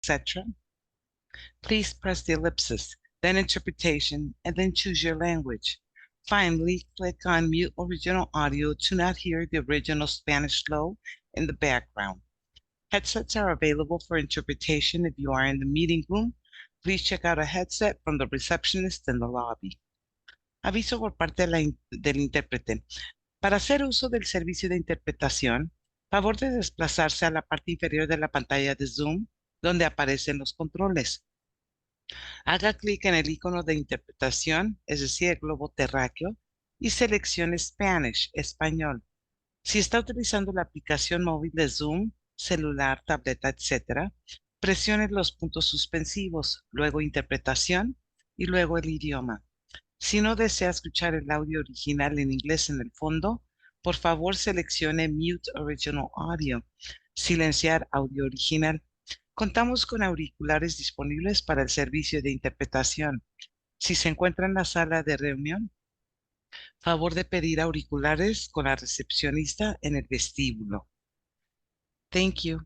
etc., please press the ellipsis, then interpretation, and then choose your language. Finally, click on mute original audio to not hear the original Spanish flow in the background. Headsets are available for interpretation if you are in the meeting room. Please check out a headset from the receptionist in the lobby. Aviso por parte del intérprete. Para hacer uso del servicio de interpretación, favor de desplazarse a la parte inferior de la pantalla de Zoom, donde aparecen los controles. Haga clic en el icono de interpretación, es decir, el globo terráqueo, y seleccione Spanish, español. Si está utilizando la aplicación móvil de Zoom, celular, tableta, etc., presione los puntos suspensivos, luego interpretación y luego el idioma. Si no desea escuchar el audio original en inglés en el fondo, por favor seleccione Mute Original Audio, silenciar audio original. Contamos con auriculares disponibles para el servicio de interpretación. Si se encuentra en la sala de reunión, favor de pedir auriculares con la recepcionista en el vestíbulo. Thank you.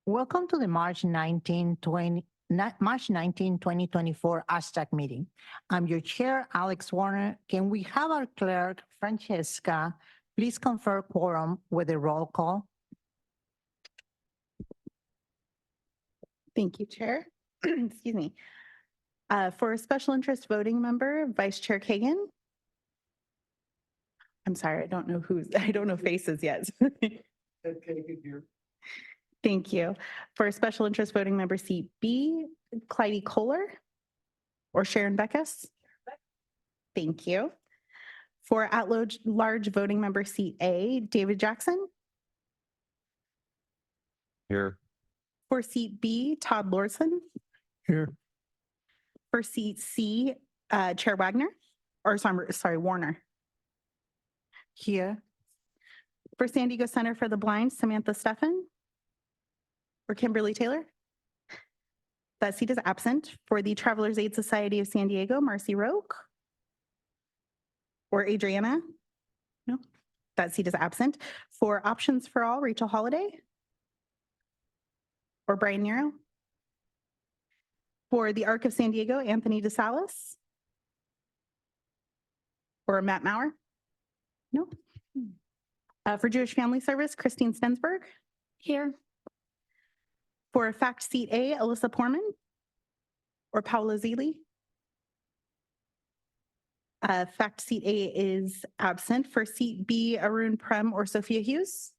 Welcome to the March 19, 2024 SSTAC meeting. I'm your chair, Alex Warner. Can we have our clerk, Francesca, please confirm quorum with a roll call? Thank you, Chair. Excuse me. For a special interest voting member, Vice Chair Kagan. I'm sorry, I don't know faces yet. Thank you. For a special interest voting member, seat B, Clyde Kohler or Sharon Beckus. Thank you. For at-large voting member, seat A, David Jackson. Here. For seat B, Todd Lordson. Here. For seat C, Chair Wagner, or sorry, Warner. Here. For San Diego Center for the Blind, Samantha Steffen. Or Kimberly Taylor. That seat is absent. For the Travelers Aid Society of San Diego, Marcy Roque. Or Adriana. No, that seat is absent. For Options for All, Rachel Holiday. Or Brian Nero. For the Arc of San Diego, Anthony DeSalis. Or Matt Maurer. No. For Jewish Family Service, Christine Stensberg. Here. For Fact Seat A, Alyssa Porman. Or Paula Zeely. Fact Seat A is absent. For Seat B, Arun Prem or Sophia Hughes.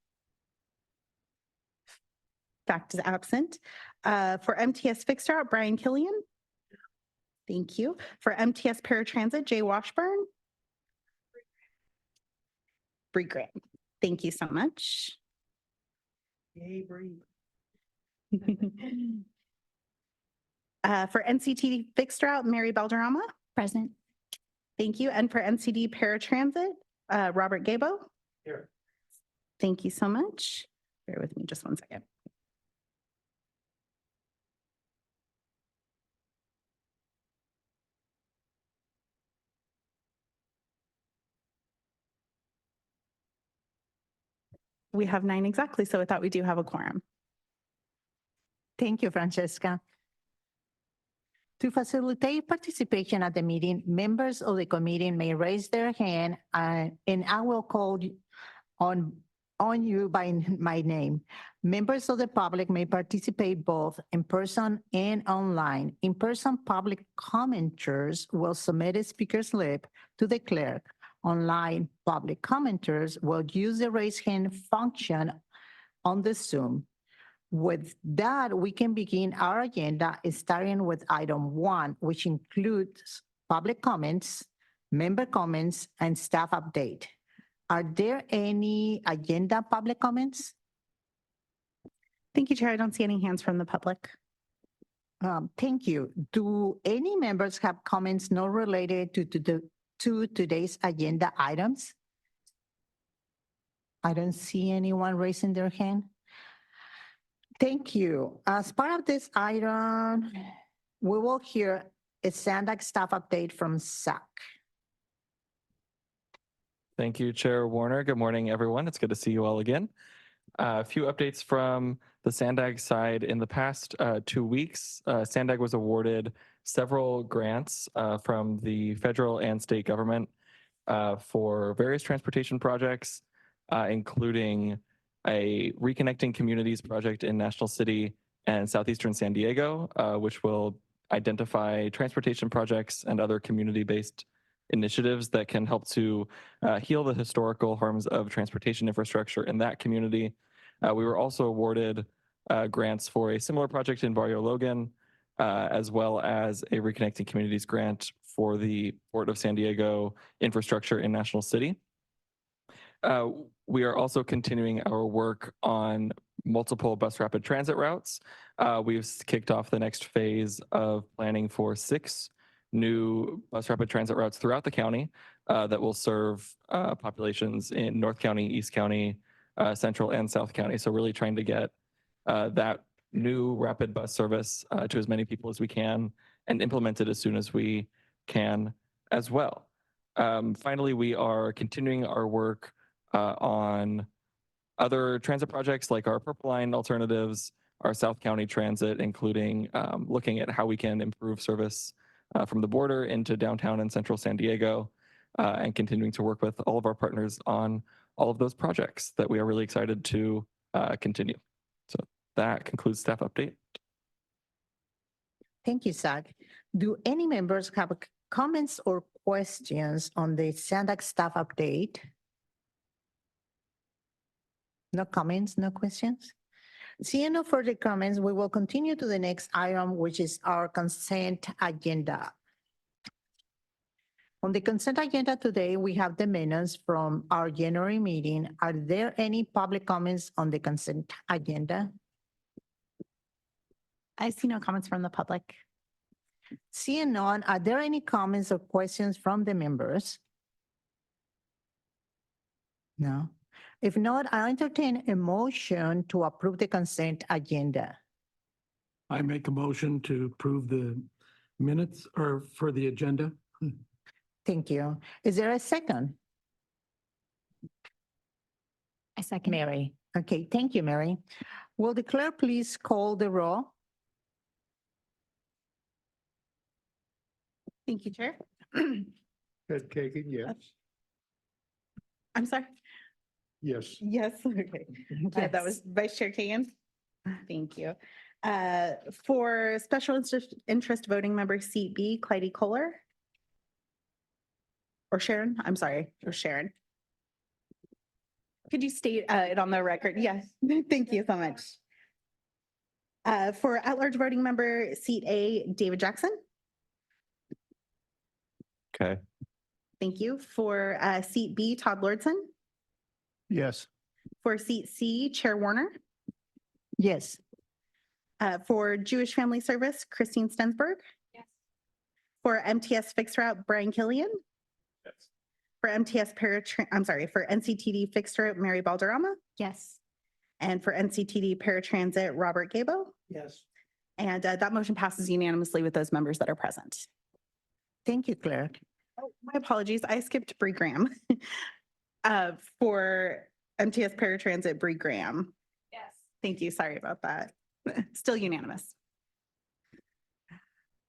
Fact is absent. For MTS Fixed Route, Brian Killian. Thank you. For MTS Paratransit, Jay Washburn. Bree Grant. Thank you so much. Yay, Bree. For NCT Fixed Route, Mary Balderrama. Present. Thank you. And for NCD Paratransit, Robert Gabo. Here. Thank you so much. Bear with me just one second. We have 9 exactly, so I thought we do have a quorum. Thank you, Francesca. To facilitate participation at the meeting, members of the committee may raise their hand and I will call on you by my name. Members of the public may participate both in person and online. In-person public commenters will submit a speaker slip to the clerk. Online public commenters will use the raise hand function on the Zoom. With that, we can begin our agenda starting with item 1, which includes public comments, member comments, and staff update. Are there any agenda public comments? Thank you, Chair. I don't see any hands from the public. Thank you. Do any members have comments not related to today's agenda items? I don't see anyone raising their hand. Thank you. As part of this item, we will hear a SANDAG staff update from SAC. Thank you, Chair Warner. Good morning, everyone. It's good to see you all again. A few updates from the SANDAG side. In the past 2 weeks, SANDAG was awarded several grants from the federal and state government for various transportation projects, including a Reconnecting Communities project in National City and Southeastern San Diego, which will identify transportation projects and other community-based initiatives that can help to heal the historical harms of transportation infrastructure in that community. We were also awarded grants for a similar project in Barrio Logan, as well as a Reconnecting Communities grant for the Port of San Diego infrastructure in National City. We are also continuing our work on multiple bus rapid transit routes. We've kicked off the next phase of planning for 6 new bus rapid transit routes throughout the county that will serve populations in North County, East County, Central and South County. So really trying to get that new rapid bus service to as many people as we can and implement it as soon as we can as well. Finally, we are continuing our work on other transit projects like our Purple Line alternatives, our South County Transit, including looking at how we can improve service from the border into downtown and central San Diego, and continuing to work with all of our partners on all of those projects that we are really excited to continue. So that concludes staff update. Thank you, Zach. Do any members have comments or questions on the SANDAG staff update? No comments, no questions? Seeing no further comments, we will continue to the next item, which is our consent agenda. On the consent agenda today, we have the minutes from our January meeting. Are there any public comments on the consent agenda? I see no comments from the public. Seeing none, are there any comments or questions from the members? No. If not, I entertain a motion to approve the consent agenda. I make a motion to approve the minutes or for the agenda. Thank you. Is there a second? I second. Mary. Okay, thank you, Mary. Will the clerk please call the roll? Thank you, Chair. Ed Kagan, yes. I'm sorry. Yes. Yes, okay. That Yes. was Vice Chair Kagan. Thank you. For special interest voting member seat B, Clyde Kohler. Or Sharon, I'm sorry, or Sharon. Could you state it on the record? Yes, thank you so much. For at-large voting member seat A, David Jackson. Okay. Thank you. For seat B, Todd Lordson. Yes. For seat C, Chair Warner. Yes. For Jewish Family Service, Christine Stensberg. Yes. For MTS Fixed Route, Brian Killian. Yes. For MTS for NCTD Fixed Route, Mary Balderrama. Yes. And for NCTD Paratransit, Robert Gabo. Yes. And that motion passes unanimously with those members that are present. Thank you, clerk. Oh, my apologies. I skipped Bree Graham. For MTS Paratransit, Bree Graham. Yes. Thank you. Sorry about that. Still unanimous.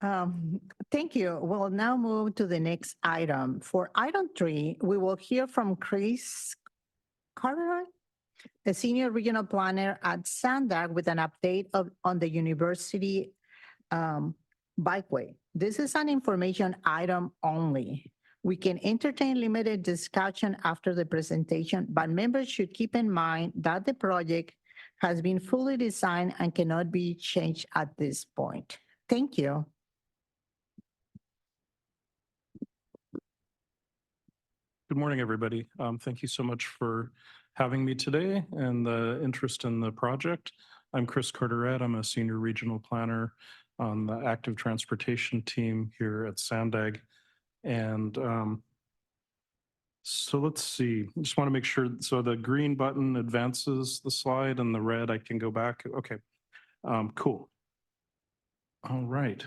Thank you. We'll now move to the next item. For item 3, we will hear from Chris Cartwright, the Senior Regional Planner at SANDAG, with an update on the university bikeway. This is an information item only. We can entertain limited discussion after the presentation, but members should keep in mind that the project has been fully designed and cannot be changed at this point. Thank you. Good morning, everybody. Thank you so much for having me today and the interest in the project. I'm Chris Carteret. I'm a senior regional planner on the active transportation team here at SANDAG. And so let's see, I just want to make sure. So the green button advances the slide and the red, I can go back. Okay, cool. All right.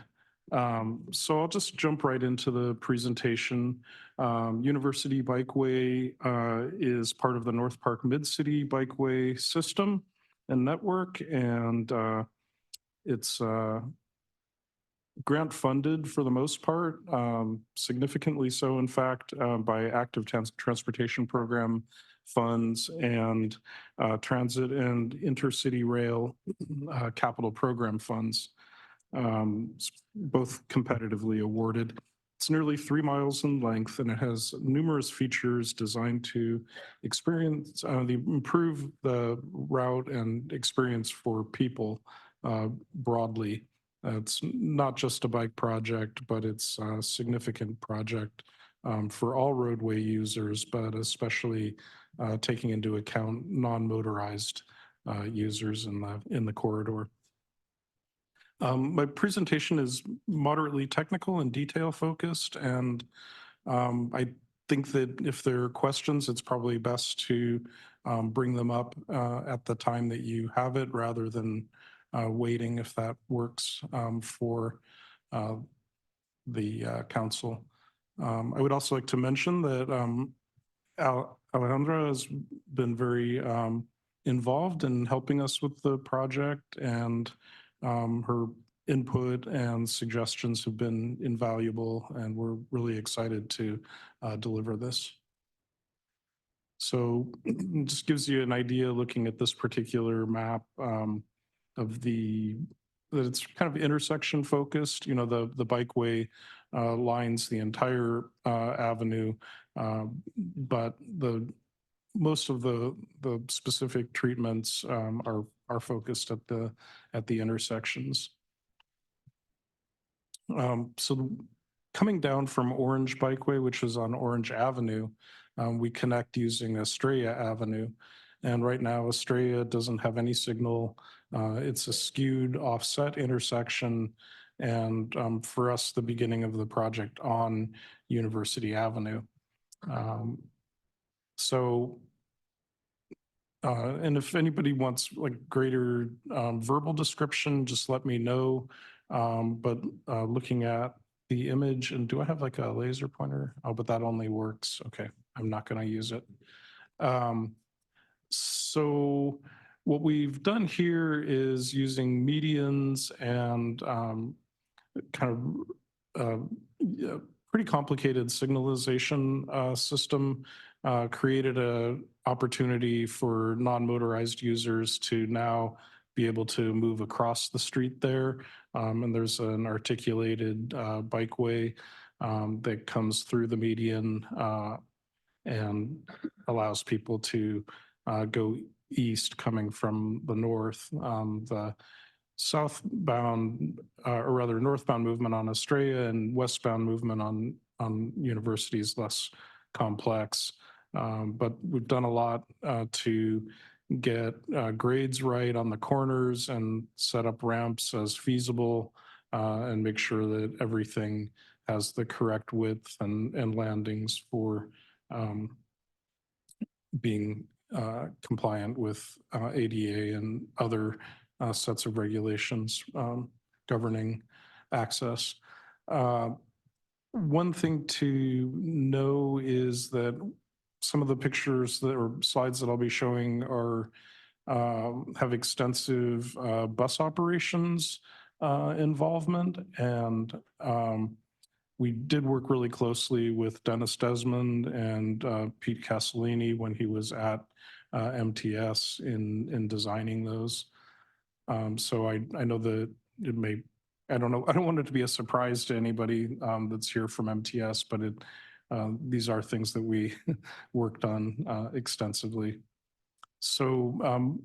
So I'll just jump right into the presentation. University Bikeway is part of the North Park Mid-City Bikeway system and network, and it's grant funded for the most part, significantly so, in fact, by active transportation program funds and transit and intercity rail capital program funds, both competitively awarded. It's nearly 3 miles in length, and it has numerous features designed to improve the route and experience for people broadly. It's not just a bike project, but it's a significant project for all roadway users, but especially taking into account non-motorized users in the corridor. My presentation is moderately technical and detail focused, and I think that if there are questions, it's probably best to bring them up at the time that you have it rather than waiting, if that works for the council. I would also like to mention that Alejandra has been very involved in helping us with the project, and her input and suggestions have been invaluable, and we're really excited to deliver this. So it just gives you an idea looking at this particular map of that it's kind of intersection focused. You know, the bikeway lines the entire avenue, but most of the specific treatments are focused at the intersections. So coming down from Orange Bikeway, which is on Orange Avenue, we connect using Estrella Avenue. And right now, Estrella doesn't have any signal. It's a skewed offset intersection. And for us, the beginning of the project on University Avenue. And if anybody wants like greater verbal description, just let me know. But looking at the image, and do I have like a laser pointer? Oh, but that only works. Okay, I'm not going to use it. So what we've done here is using medians and kind of pretty complicated signalization system, created an opportunity for non-motorized users to now be able to move across the street there. And there's an articulated bikeway that comes through the median and allows people to go east coming from the north. The southbound, or rather northbound movement on Estrella and westbound movement on University is less complex. But we've done a lot to get grades right on the corners and set up ramps as feasible and make sure that everything has the correct width and landings for being compliant with ADA and other sets of regulations governing access. One thing to know is that some of the pictures or slides that I'll be showing are have extensive bus operations involvement, and we did work really closely with Dennis Desmond and Pete Castellini when he was at MTS in designing those. So I know that it may, I don't know, I don't want it to be a surprise to anybody that's here from MTS, but these are things that we worked on extensively. So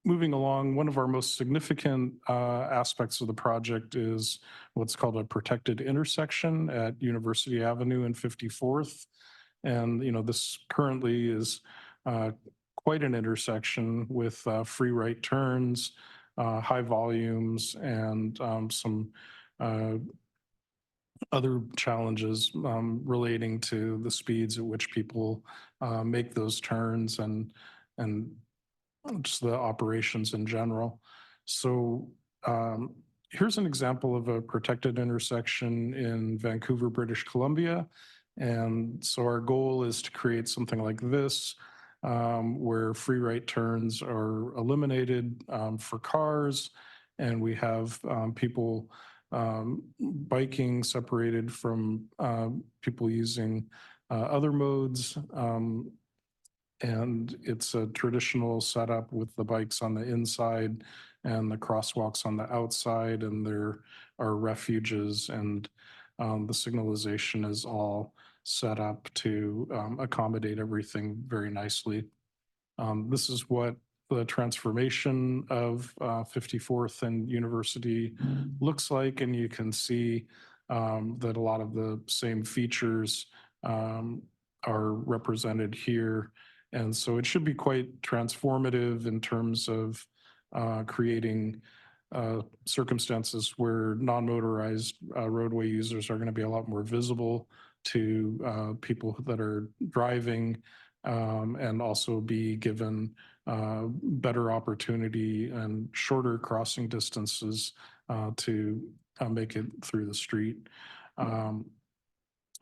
moving along, one of our most significant aspects of the project is what's called a protected intersection at University Avenue and 54th. And, you know, this currently is quite an intersection with free right turns, high volumes, and some other challenges relating to the speeds at which people make those turns and just the operations in general. So here's an example of a protected intersection in Vancouver, British Columbia. And so our goal is to create something like this, where free right turns are eliminated for cars, and we have people biking separated from people using other modes. And it's a traditional setup with the bikes on the inside and the crosswalks on the outside, and there are refuges, and the signalization is all set up to accommodate everything very nicely. This is what the transformation of 54th and University looks like, and you can see that a lot of the same features are represented here. And so it should be quite transformative in terms of creating circumstances where non-motorized roadway users are going to be a lot more visible to people that are driving, and also be given better opportunity and shorter crossing distances to make it through the street.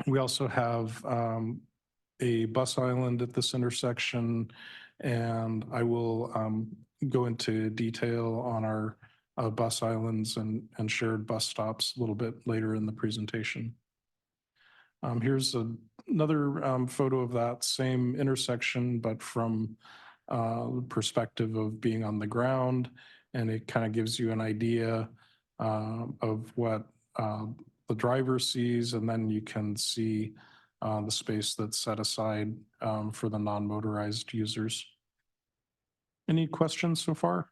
We also have a bus island at this intersection, and I will go into detail on our bus islands and shared bus stops a little bit later in the presentation. Here's another photo of that same intersection, but from the perspective of being on the ground, and it kind of gives you an idea of what the driver sees, and then you can see the space that's set aside for the non-motorized users. Any questions so far?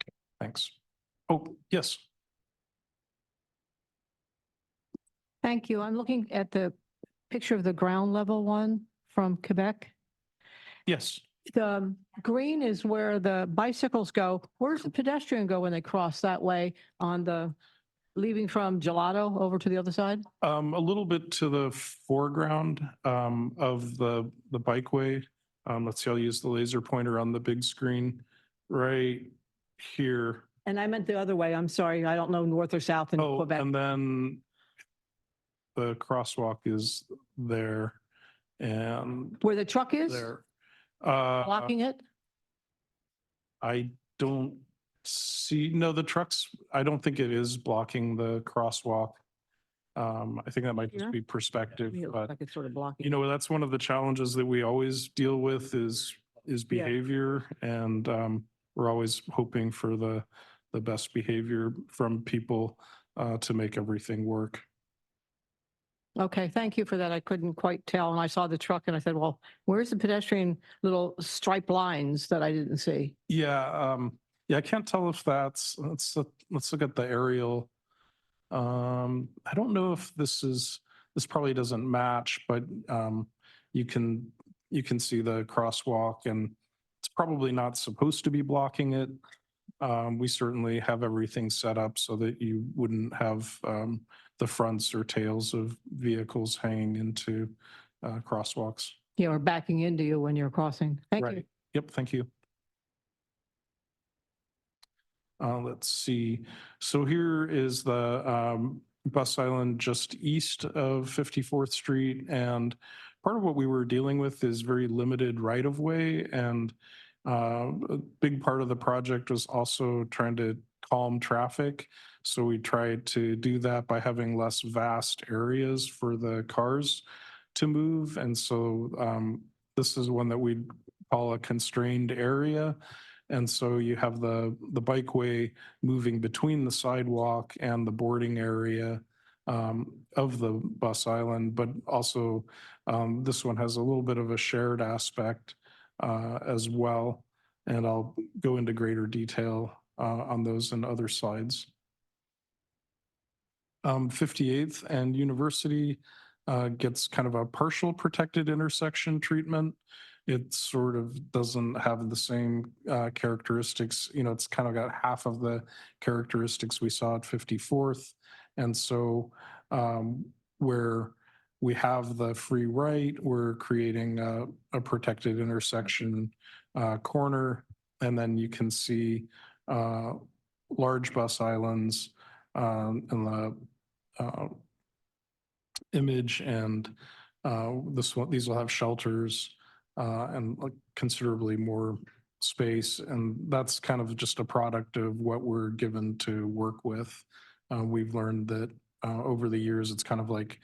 Okay, thanks. Oh, yes. Thank you. I'm looking at the picture of the ground level one from Quebec. Yes. The green is where the bicycles go. Where's the pedestrian go when they cross that way on the leaving from Gelato over to the other side? A little bit to the foreground of the bikeway. Let's see, I'll use the laser pointer on the big screen right here. And I meant the other way. I'm sorry. I don't know north or south in Oh, Quebec. and then the crosswalk is there, and Where the truck is there. blocking it? I don't see, no, the trucks, I don't think it is blocking the crosswalk. I think that might just Here? be perspective, To me, it looks but like it's sort of blocking. you know, that's one of the challenges that we always deal with is Yeah. behavior, and we're always hoping for the best behavior from people to make everything work. Okay, thank you for that. I couldn't quite tell. And I saw the truck and I said, well, where's the pedestrian little stripe lines that I didn't see? Yeah, yeah, I can't tell if that's, let's look at the aerial. I don't know if this probably doesn't match, but you can see the crosswalk, and it's probably not supposed to be blocking it. We certainly have everything set up so that you wouldn't have the fronts or tails of vehicles hanging into crosswalks. Yeah, or backing into you when you're crossing. Thank you. Right. Yep, thank you. Let's see. So here is the bus island just east of 54th Street. And part of what we were dealing with is very limited right-of-way. And a big part of the project was also trying to calm traffic. So we tried to do that by having less vast areas for the cars to move. And so this is one that we call a constrained area. And so you have the bikeway moving between the sidewalk and the boarding area of the bus island, but also this one has a little bit of a shared aspect as well. And I'll go into greater detail on those in other slides. 58th and University gets kind of a partial protected intersection treatment. It sort of doesn't have the same characteristics. You know, it's kind of got half of the characteristics we saw at 54th. And so where we have the free right, we're creating a protected intersection corner. And then you can see large bus islands and the image, and these will have shelters and like considerably more space, and that's kind of just a product of what we're given to work with. We've learned that over the years, it's kind of like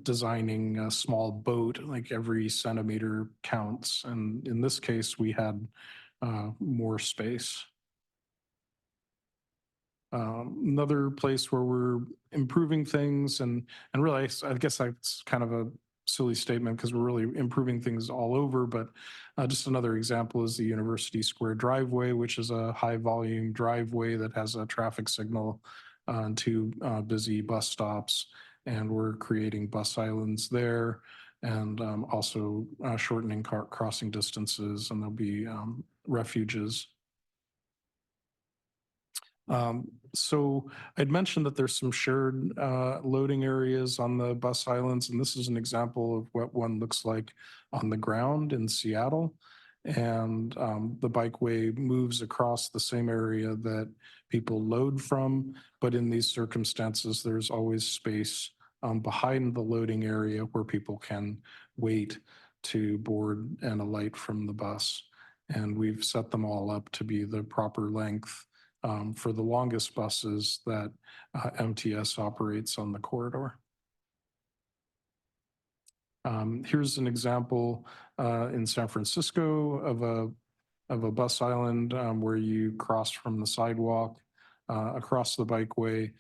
designing a small boat, like every centimeter counts. And in this case, we had more space. Another place where we're improving things, and really, I guess that's kind of a silly statement because we're really improving things all over, but just another example is the University Square driveway, which is a high volume driveway that has a traffic signal and two busy bus stops, and we're creating bus islands there, and also shortening crossing distances, and there'll be refuges. So I'd mentioned that there's some shared loading areas on the bus islands, and this is an example of what one looks like on the ground in Seattle. And the bikeway moves across the same area that people load from, but in these circumstances, there's always space behind the loading area where people can wait to board and alight from the bus. And we've set them all up to be the proper length for the longest buses that MTS operates on the corridor. Here's an example in San Francisco of a bus island where you cross from the sidewalk across the bikeway.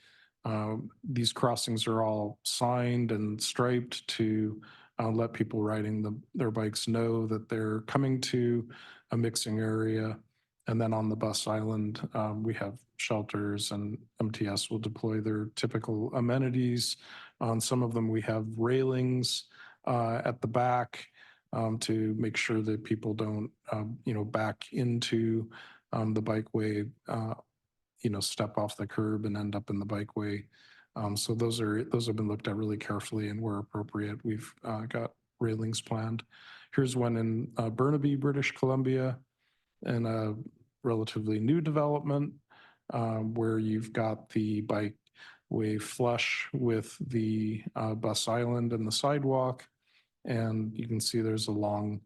These crossings are all signed and striped to let people riding their bikes know that they're coming to a mixing area. And then on the bus island, we have shelters, and MTS will deploy their typical amenities. On some of them, we have railings at the back to make sure that people don't, back into the bikeway, step off the curb and end up in the bikeway. So those have been looked at really carefully, and where appropriate, we've got railings planned. Here's one in Burnaby, British Columbia, and a relatively new development where you've got the bikeway flush with the bus island and the sidewalk. And you can see there's a long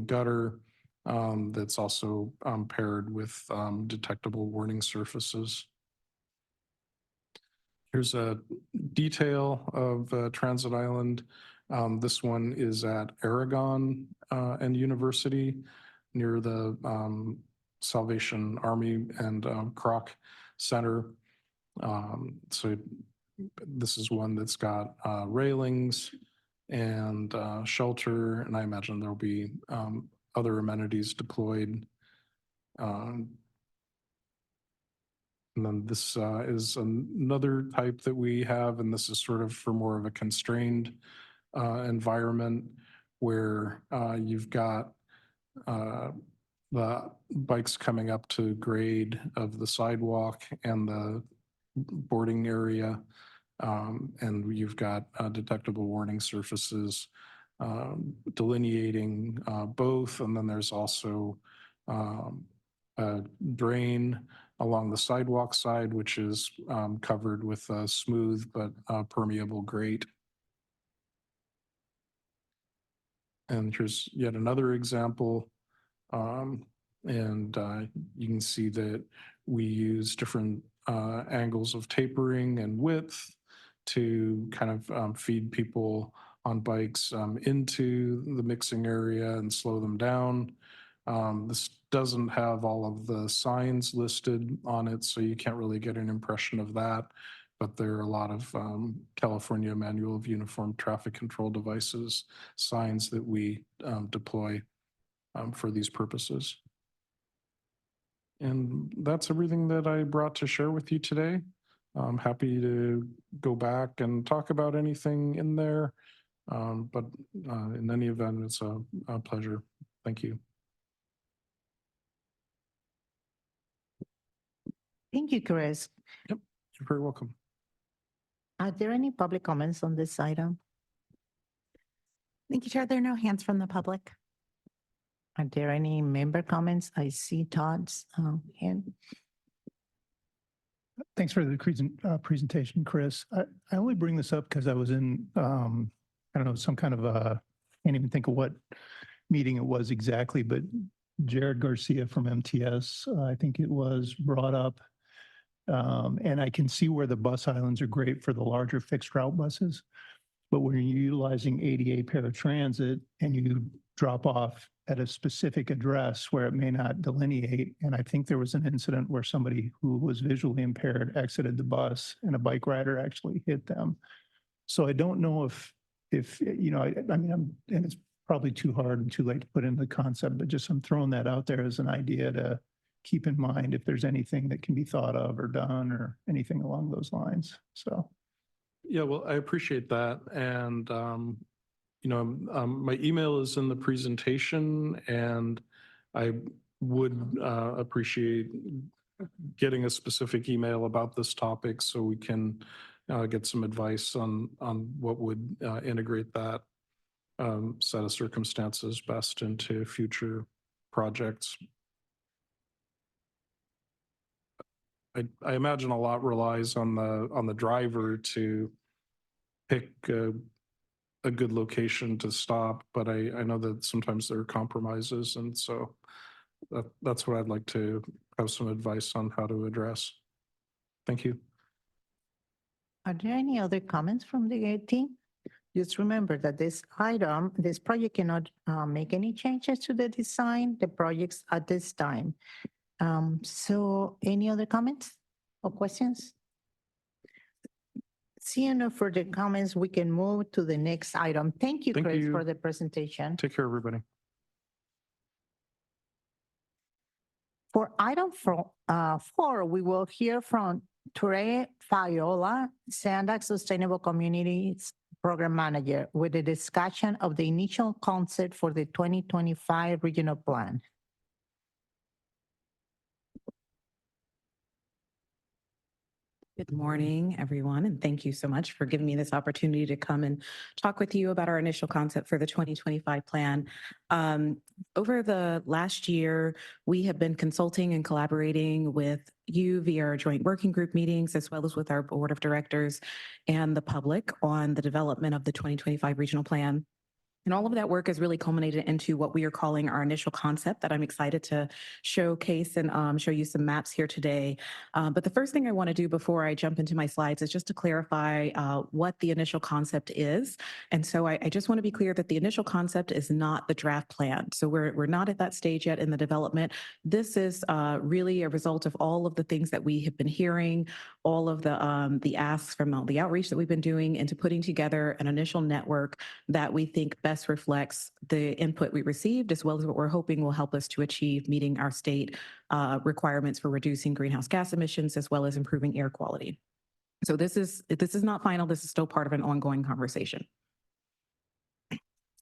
gutter that's also paired with detectable warning surfaces. Here's a detail of Transit Island. This one is at Aragon and University near the Salvation Army and Kroc Center. So this is one that's got railings and shelter, and I imagine there'll be other amenities deployed. And then this is another type that we have, and this is sort of for more of a constrained environment where you've got the bikes coming up to grade of the sidewalk and the boarding area. And you've got detectable warning surfaces delineating both. And then there's also a drain along the sidewalk side, which is covered with a smooth but permeable grate. And here's yet another example. You can see that we use different angles of tapering and width to kind of feed people on bikes into the mixing area and slow them down. This doesn't have all of the signs listed on it, so you can't really get an impression of that. But there are a lot of California Manual of Uniform Traffic Control Devices signs that we deploy for these purposes. And that's everything that I brought to share with you today. I'm happy to go back and talk about anything in there. But in any event, it's a pleasure. Thank you. Thank you, Chris. Yep, you're very welcome. Are there any public comments on this item? Thank you, Chair. There are no hands from the public. Are there any member comments? I see Todd's hand. Thanks for the presentation, Chris. I only bring this up because I was in, I don't know, some kind of can't even think of what meeting it was exactly, but Jared Garcia from MTS, I think it was brought up. And I can see where the bus islands are great for the larger fixed route buses. But when you're utilizing ADA paratransit and you drop off at a specific address where it may not delineate, and I think there was an incident where somebody who was visually impaired exited the bus and a bike rider actually hit them. So I don't know if you know, I mean, and it's probably too hard and too late to put into the concept, but just I'm throwing that out there as an idea to keep in mind if there's anything that can be thought of or done or anything along those lines. So. Yeah, well, I appreciate that. And, you know, my email is in the presentation, and I would appreciate getting a specific email about this topic so we can get some advice on what would integrate that set of circumstances best into future projects. I imagine a lot relies on the driver to pick a good location to stop, but I know that sometimes there are compromises, and so that's what I'd like to have some advice on how to address. Thank you. Are there any other comments from the team? Just remember that this project cannot make any changes to the design, the projects at this time. So any other comments or questions? Seeing no further comments, we can move to the next item. Thank you, Thank Chris, you. for the presentation. Take care, everybody. For item 4, we will hear from Ture Fayola, SANDAG Sustainable Communities Program Manager, with a discussion of the initial concept for the 2025 Regional Plan. Good morning, everyone, and thank you so much for giving me this opportunity to come and talk with you about our initial concept for the 2025 plan. Over the last year, we have been consulting and collaborating with you via our joint working group meetings, as well as with our board of directors and the public on the development of the 2025 regional plan. And all of that work has really culminated into what we are calling our initial concept that I'm excited to showcase and show you some maps here today. But the first thing I want to do before I jump into my slides is just to clarify what the initial concept is. And so I just want to be clear that the initial concept is not the draft plan. So we're not at that stage yet in the development. This is really a result of all of the things that we have been hearing, all of the asks from the outreach that we've been doing into putting together an initial network that we think best reflects the input we received, as well as what we're hoping will help us to achieve meeting our state requirements for reducing greenhouse gas emissions, as well as improving air quality. So this is not final. This is still part of an ongoing conversation.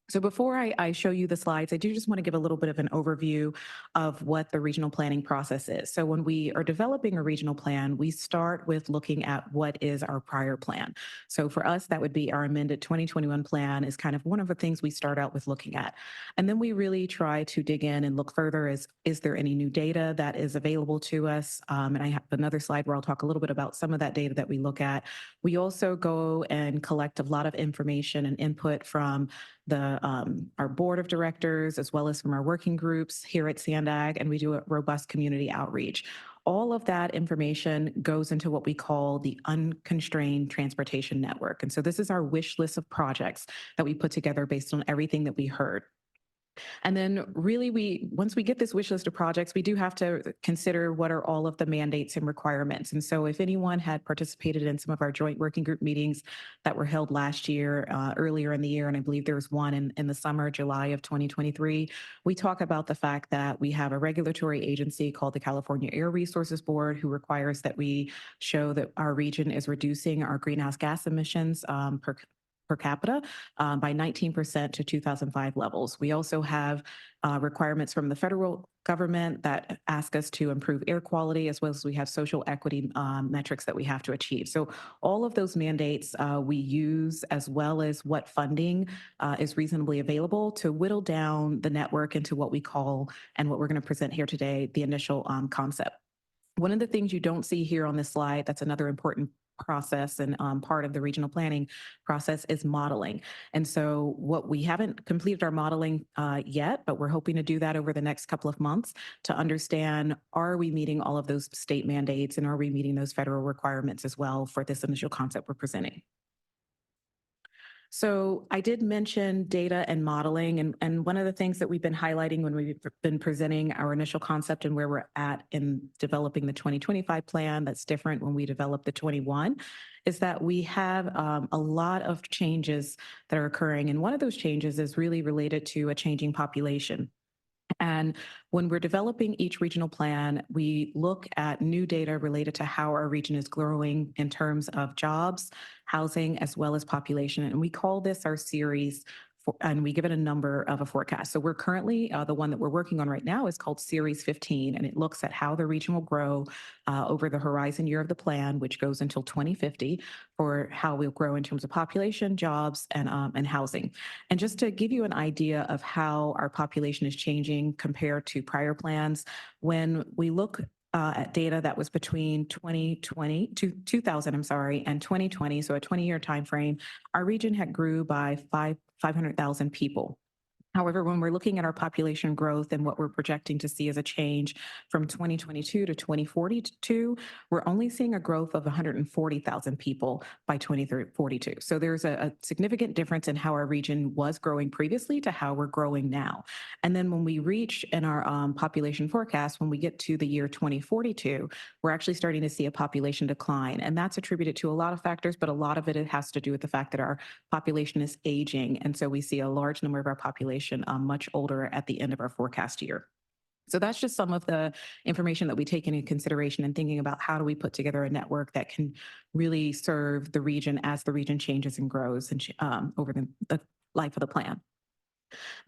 So before I show you the slides, I do just want to give a little bit of an overview of what the regional planning process is. So when we are developing a regional plan, we start with looking at what is our prior plan. So for us, that would be our amended 2021 plan is kind of one of the things we start out with looking at. And then we really try to dig in and look further is there any new data that is available to us? And I have another slide where I'll talk a little bit about some of that data that we look at. We also go and collect a lot of information and input from our board of directors, as well as from our working groups here at SANDAG, and we do a robust community outreach. All of that information goes into what we call the unconstrained transportation network. And so this is our wish list of projects that we put together based on everything that we heard. And then really once we get this wish list of projects, we do have to consider what are all of the mandates and requirements. And so if anyone had participated in some of our joint working group meetings that were held last year, earlier in the year, and I believe there was one in the summer, July of 2023, we talk about the fact that we have a regulatory agency called the California Air Resources Board, who requires that we show that our region is reducing our greenhouse gas emissions per capita by 19% to 2005 levels. We also have requirements from the federal government that ask us to improve air quality, as well as we have social equity metrics that we have to achieve. So all of those mandates we use, as well as what funding is reasonably available to whittle down the network into what we call, and what we're going to present here today, the initial concept. One of the things you don't see here on this slide, that's another important process and part of the regional planning process, is modeling. And so what we haven't completed our modeling yet, but we're hoping to do that over the next couple of months to understand, are we meeting all of those state mandates and are we meeting those federal requirements as well for this initial concept we're presenting? So I did mention data and modeling, and one of the things that we've been highlighting when we've been presenting our initial concept and where we're at in developing the 2025 plan that's different when we develop the 21 is that we have a lot of changes that are occurring. And one of those changes is really related to a changing population. And when we're developing each regional plan, we look at new data related to how our region is growing in terms of jobs, housing, as well as population. And we call this our series, and we give it a number of a forecast. So we're currently, the one that we're working on right now is called Series 15, and it looks at how the region will grow over the horizon year of the plan, which goes until 2050, for how we'll grow in terms of population, jobs, and housing. And just to give you an idea of how our population is changing compared to prior plans, when we look at data that was between 2020 to 2000, and 2020, so a 20-year time frame, our region had grew by 500,000 people. However, when we're looking at our population growth and what we're projecting to see as a change from 2022 to 2042, we're only seeing a growth of 140,000 people by 2042. So there's a significant difference in how our region was growing previously to how we're growing now. And then when we reach in our population forecast, when we get to the year 2042, we're actually starting to see a population decline. And that's attributed to a lot of factors, but a lot of it has to do with the fact that our population is aging. And so we see a large number of our population much older at the end of our forecast year. So that's just some of the information that we take into consideration in thinking about how do we put together a network that can really serve the region as the region changes and grows and over the life of the plan.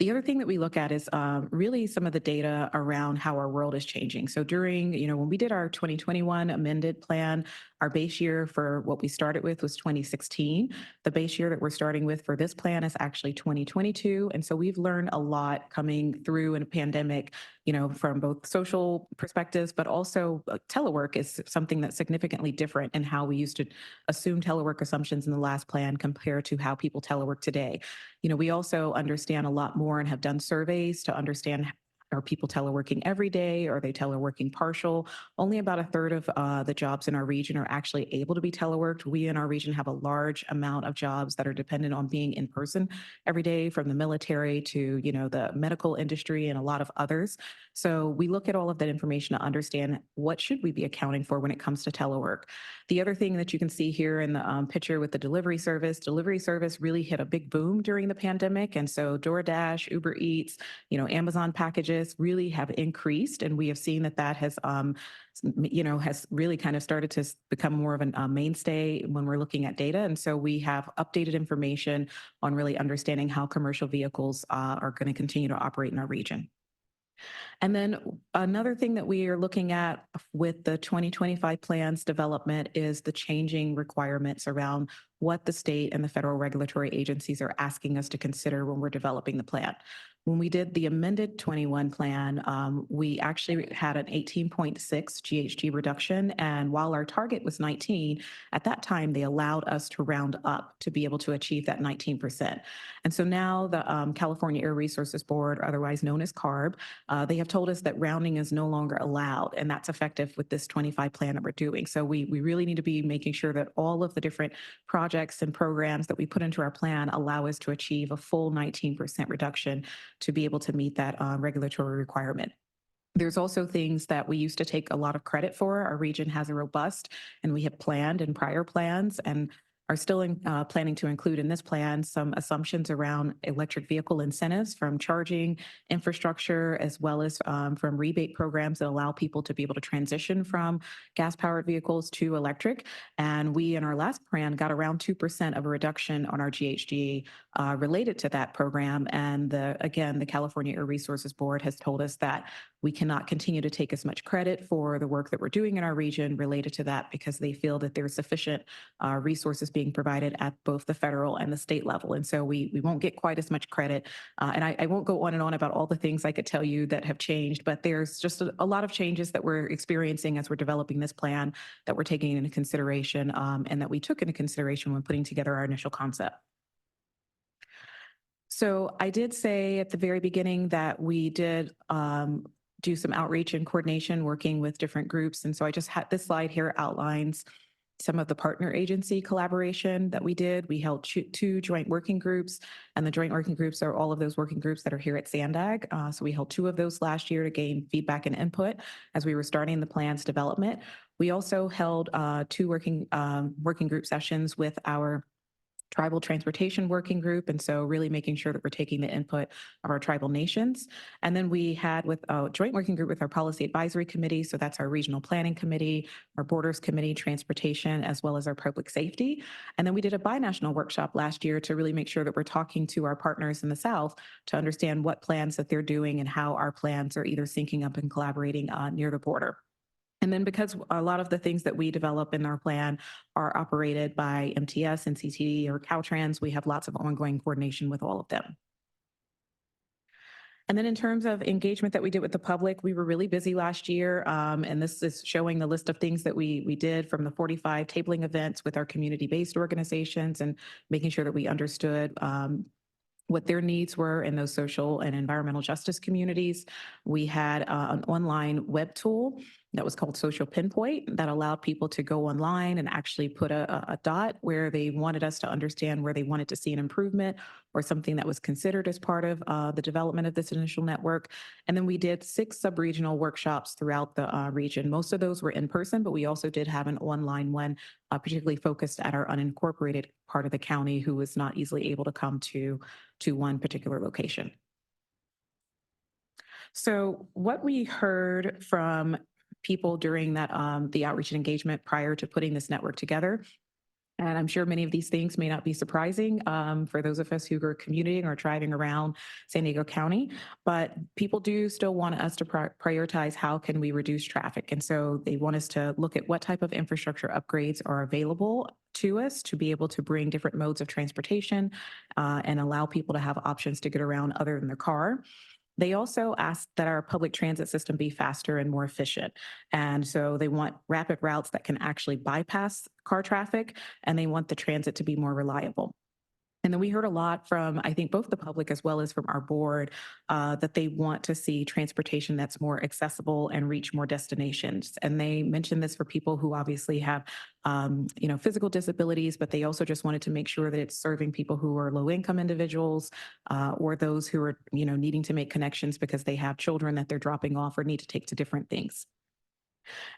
The other thing that we look at is really some of the data around how our world is changing. So during, when we did our 2021 amended plan, our base year for what we started with was 2016. The base year that we're starting with for this plan is actually 2022. And so we've learned a lot coming through in a pandemic, from both social perspectives, but also telework is something that's significantly different in how we used to assume telework assumptions in the last plan compared to how people telework today. We also understand a lot more and have done surveys to understand, are people teleworking every day? Are they teleworking partial? Only about a third of the jobs in our region are actually able to be teleworked. We in our region have a large amount of jobs that are dependent on being in person every day, from the military to, the medical industry and a lot of others. So we look at all of that information to understand what should we be accounting for when it comes to telework. The other thing that you can see here in the picture with the delivery service really hit a big boom during the pandemic. And so DoorDash, Uber Eats, Amazon packages really have increased. And we have seen that has, has really kind of started to become more of a mainstay when we're looking at data. And so we have updated information on really understanding how commercial vehicles are going to continue to operate in our region. And then another thing that we are looking at with the 2025 plans development is the changing requirements around what the state and the federal regulatory agencies are asking us to consider when we're developing the plan. When we did the amended 21 plan, we actually had an 18.6 GHG reduction. And while our target was 19, at that time, they allowed us to round up to be able to achieve that 19%. And so now the California Air Resources Board, otherwise known as CARB, they have told us that rounding is no longer allowed, and that's effective with this 25 plan that we're doing. So we really need to be making sure that all of the different projects and programs that we put into our plan allow us to achieve a full 19% reduction to be able to meet that regulatory requirement. There's also things that we used to take a lot of credit for. Our region has a robust, and we have planned in prior plans and are still planning to include in this plan some assumptions around electric vehicle incentives from charging infrastructure, as well as from rebate programs that allow people to be able to transition from gas-powered vehicles to electric. And we, in our last plan, got around 2% of a reduction on our GHG related to that program. And again, the California Air Resources Board has told us that we cannot continue to take as much credit for the work that we're doing in our region related to that because they feel that there's sufficient resources being provided at both the federal and the state level. And so we won't get quite as much credit. And I won't go on and on about all the things I could tell you that have changed, but there's just a lot of changes that we're experiencing as we're developing this plan that we're taking into consideration and that we took into consideration when putting together our initial concept. So I did say at the very beginning that we did do some outreach and coordination working with different groups. And so I just had this slide here outlines some of the partner agency collaboration that we did. We held two joint working groups, and the joint working groups are all of those working groups that are here at SANDAG. So we held 2 of those last year to gain feedback and input as we were starting the plan's development. We also held 2 working group sessions with our tribal transportation working group. And so really making sure that we're taking the input of our tribal nations. And then we had with a joint working group with our policy advisory committee. So that's our regional planning committee, our borders committee, transportation, as well as our public safety. And then we did a binational workshop last year to really make sure that we're talking to our partners in the South to understand what plans that they're doing and how our plans are either syncing up and collaborating near the border. And then because a lot of the things that we develop in our plan are operated by MTS and CTD or Caltrans, we have lots of ongoing coordination with all of them. And then in terms of engagement that we did with the public, we were really busy last year. And this is showing the list of things that we did from the 45 tabling events with our community-based organizations and making sure that we understood what their needs were in those social and environmental justice communities. We had an online web tool that was called Social Pinpoint that allowed people to go online and actually put a dot where they wanted us to understand where they wanted to see an improvement or something that was considered as part of the development of this initial network. And then we did 6 sub-regional workshops throughout the region. Most of those were in person, but we also did have an online one, particularly focused at our unincorporated part of the county who was not easily able to come to one particular location. So what we heard from people during that the outreach and engagement prior to putting this network together, and I'm sure many of these things may not be surprising for those of us who are commuting or driving around San Diego County, but people do still want us to prioritize how can we reduce traffic. And so they want us to look at what type of infrastructure upgrades are available to us to be able to bring different modes of transportation and allow people to have options to get around other than their car. They also asked that our public transit system be faster and more efficient. And so they want rapid routes that can actually bypass car traffic, and they want the transit to be more reliable. And then we heard a lot from, I think, both the public as well as from our board that they want to see transportation that's more accessible and reach more destinations. And they mentioned this for people who obviously have, physical disabilities, but they also just wanted to make sure that it's serving people who are low-income individuals or those who are, needing to make connections because they have children that they're dropping off or need to take to different things.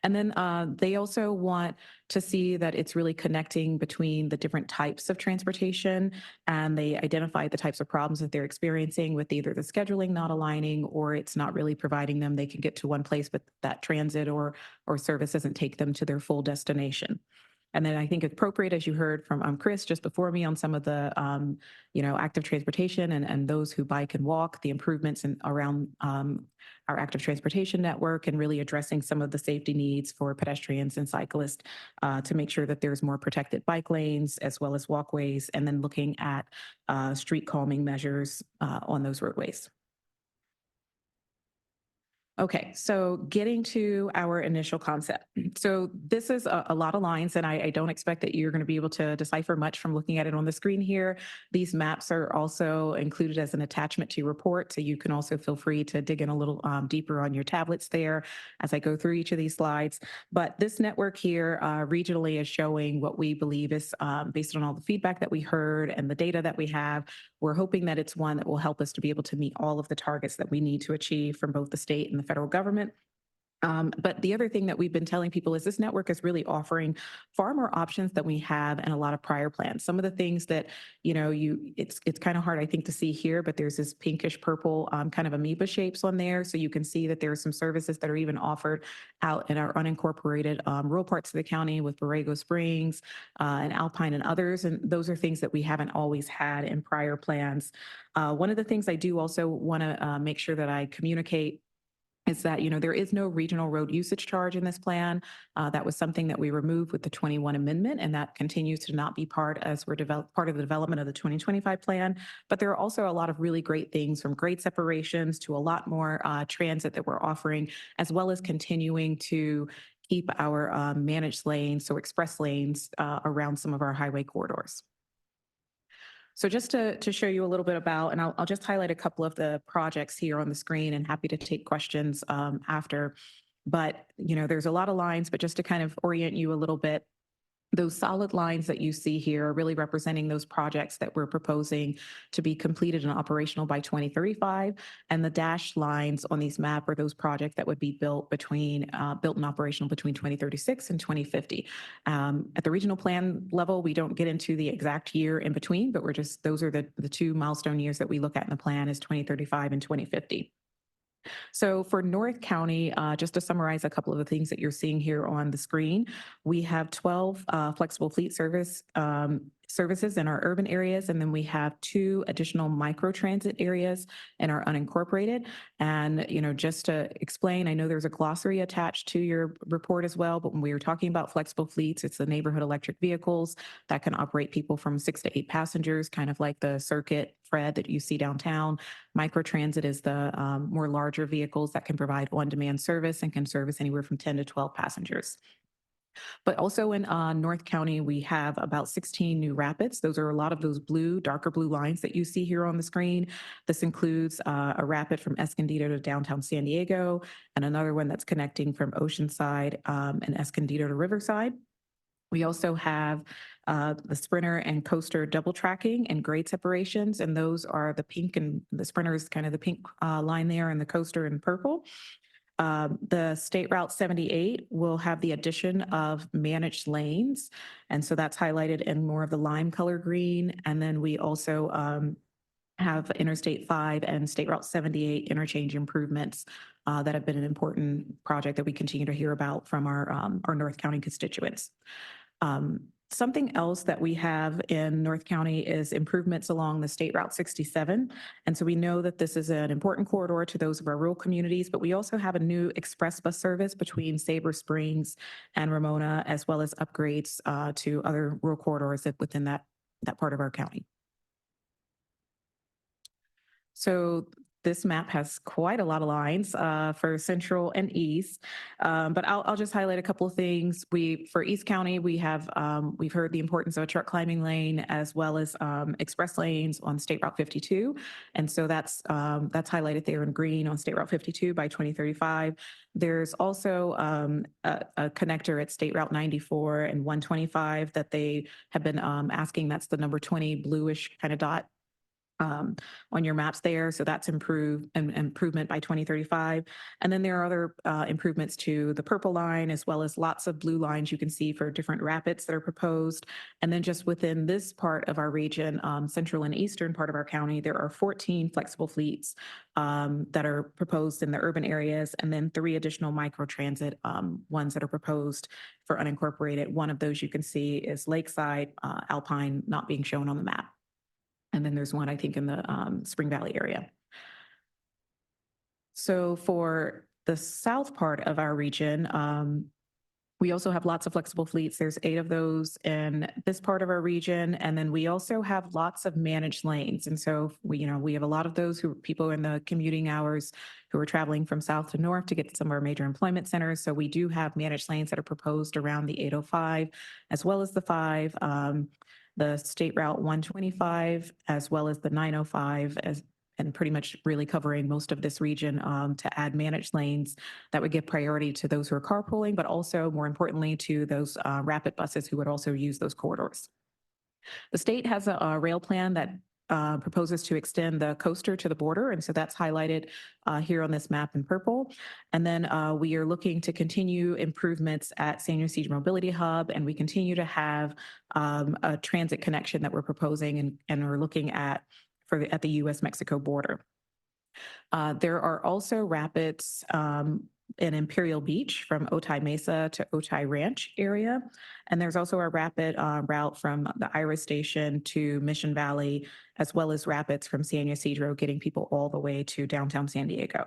And then they also want to see that it's really connecting between the different types of transportation, and they identify the types of problems that they're experiencing with either the scheduling not aligning or it's not really providing them. They can get to one place, but that transit or service doesn't take them to their full destination. And then I think it's appropriate, as you heard from Chris just before me on some of the, active transportation and those who bike and walk, the improvements around our active transportation network and really addressing some of the safety needs for pedestrians and cyclists to make sure that there's more protected bike lanes as well as walkways, and then looking at street calming measures on those roadways. Okay, so getting to our initial concept. So this is a lot of lines, and I don't expect that you're going to be able to decipher much from looking at it on the screen here. These maps are also included as an attachment to your report, so you can also feel free to dig in a little deeper on your tablets there as I go through each of these slides. But this network here regionally is showing what we believe is based on all the feedback that we heard and the data that we have. We're hoping that it's one that will help us to be able to meet all of the targets that we need to achieve from both the state and the federal government. But the other thing that we've been telling people is this network is really offering far more options than we have in a lot of prior plans. Some of the things that, it's kind of hard, I think, to see here, but there's this pinkish purple kind of amoeba shapes on there. So you can see that there are some services that are even offered out in our unincorporated rural parts of the county with Borrego Springs and Alpine and others. And those are things that we haven't always had in prior plans. One of the things I do also want to make sure that I communicate is that, there is no regional road usage charge in this plan. That was something that we removed with the 21 amendment, and that continues to not be part as we're part of the development of the 2025 plan. But there are also a lot of really great things, from grade separations to a lot more transit that we're offering, as well as continuing to keep our managed lanes, so express lanes around some of our highway corridors. So just to show you a little bit about, and I'll just highlight a couple of the projects here on the screen, and happy to take questions after. But, there's a lot of lines, but just to kind of orient you a little bit, those solid lines that you see here are really representing those projects that we're proposing to be completed and operational by 2035. And the dashed lines on these map are those projects that would be built and operational between 2036 and 2050. At the regional plan level, we don't get into the exact year in between, but those are the two milestone years that we look at in the plan, is 2035 and 2050. So for North County, just to summarize a couple of the things that you're seeing here on the screen, we have 12 flexible fleet services in our urban areas, and then we have 2 additional microtransit areas in our unincorporated. And, just to explain, I know there's a glossary attached to your report as well, but when we were talking about flexible fleets, it's the neighborhood electric vehicles that can operate people from 6 to 8 passengers, kind of like the Circuit Fred that you see downtown. Microtransit is the more larger vehicles that can provide on-demand service and can service anywhere from 10 to 12 passengers. But also in North County, we have about 16 new rapids. Those are a lot of those darker blue lines that you see here on the screen. This includes a rapid from Escondido to downtown San Diego, and another one that's connecting from Oceanside and Escondido to Riverside. We also have the Sprinter and Coaster double tracking and grade separations, and those are the pink, and the Sprinter is kind of the pink line there, and the Coaster in purple. The State Route 78 will have the addition of managed lanes, and so that's highlighted in more of the lime color green. And then we also have Interstate 5 and State Route 78 interchange improvements that have been an important project that we continue to hear about from our North County constituents. Something else that we have in North County is improvements along the State Route 67. And so we know that this is an important corridor to those of our rural communities, but we also have a new express bus service between Sabre Springs and Ramona, as well as upgrades to other rural corridors within that part of our county. So this map has quite a lot of lines for Central and East, but I'll just highlight a couple of things. For East County, we've heard the importance of a truck climbing lane, as well as express lanes on State Route 52, and so that's highlighted there in green on State Route 52 by 2035. There's also a connector at State Route 94 and 125 that they have been asking. That's the number 20 bluish kind of dot on your maps there. So that's improvement by 2035. And then there are other improvements to the purple line, as well as lots of blue lines you can see for different rapids that are proposed. And then just within this part of our region, central and eastern part of our county, there are 14 flexible fleets that are proposed in the urban areas, and then 3 additional microtransit ones that are proposed for unincorporated. One of those you can see is Lakeside, Alpine, not being shown on the map. And then there's one, I think, in the Spring Valley area. So for the south part of our region, we also have lots of flexible fleets. There's 8 of those in this part of our region. And then we also have lots of managed lanes. And so we have a lot of those people in the commuting hours who are traveling from south to north to get to some of our major employment centers. So we do have managed lanes that are proposed around the 805, as well as the 5, the State Route 125, as well as the 905, and pretty much really covering most of this region to add managed lanes that would give priority to those who are carpooling, but also, more importantly, to those rapid buses who would also use those corridors. The state has a rail plan that proposes to extend the coaster to the border. And so that's highlighted here on this map in purple. And then we are looking to continue improvements at San Ysidro Mobility Hub, and we continue to have a transit connection that we're proposing and we're looking at at the U.S.-Mexico border. There are also rapids in Imperial Beach from Otay Mesa to Otay Ranch area. And there's also a rapid route from the Iris Station to Mission Valley, as well as rapids from San Ysidro, getting people all the way to downtown San Diego.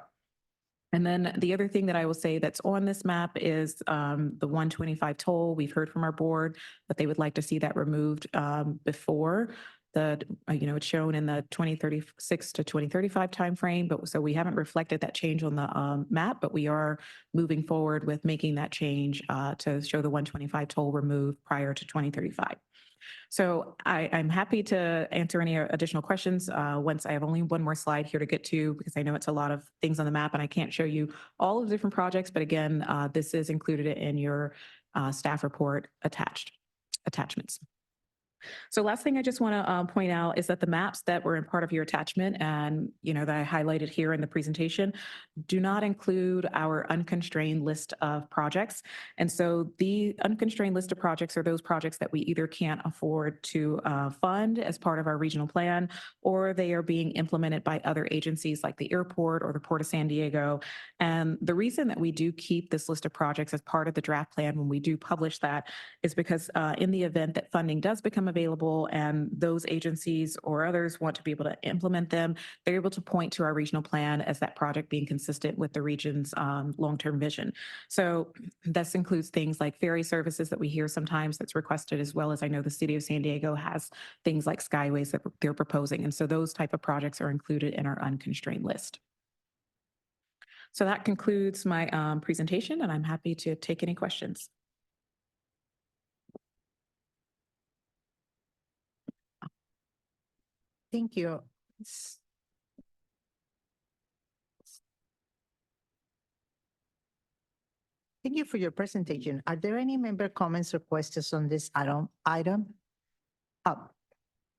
And then the other thing that I will say that's on this map is the 125 toll. We've heard from our board that they would like to see that removed before it's shown in the 2036 to 2035 timeframe, but so we haven't reflected that change on the map, but we are moving forward with making that change to show the 125 toll removed prior to 2035. So I'm happy to answer any additional questions once I have only one more slide here to get to, because I know it's a lot of things on the map and I can't show you all of the different projects, but again, this is included in your staff report attachments. So last thing I just want to point out is that the maps that were in part of your attachment and, that I highlighted here in the presentation do not include our unconstrained list of projects. And so the unconstrained list of projects are those projects that we either can't afford to fund as part of our regional plan, or they are being implemented by other agencies like the airport or the Port of San Diego. And the reason that we do keep this list of projects as part of the draft plan when we do publish that is because in the event that funding does become available and those agencies or others want to be able to implement them, they're able to point to our regional plan as that project being consistent with the region's long-term vision. So this includes things like ferry services that we hear sometimes that's requested, as well as I know the city of San Diego has things like skyways that they're proposing. And so those type of projects are included in our unconstrained list. So that concludes my presentation, and I'm happy to take any questions. Thank you. Thank you for your presentation. Are there any member comments or questions on this item?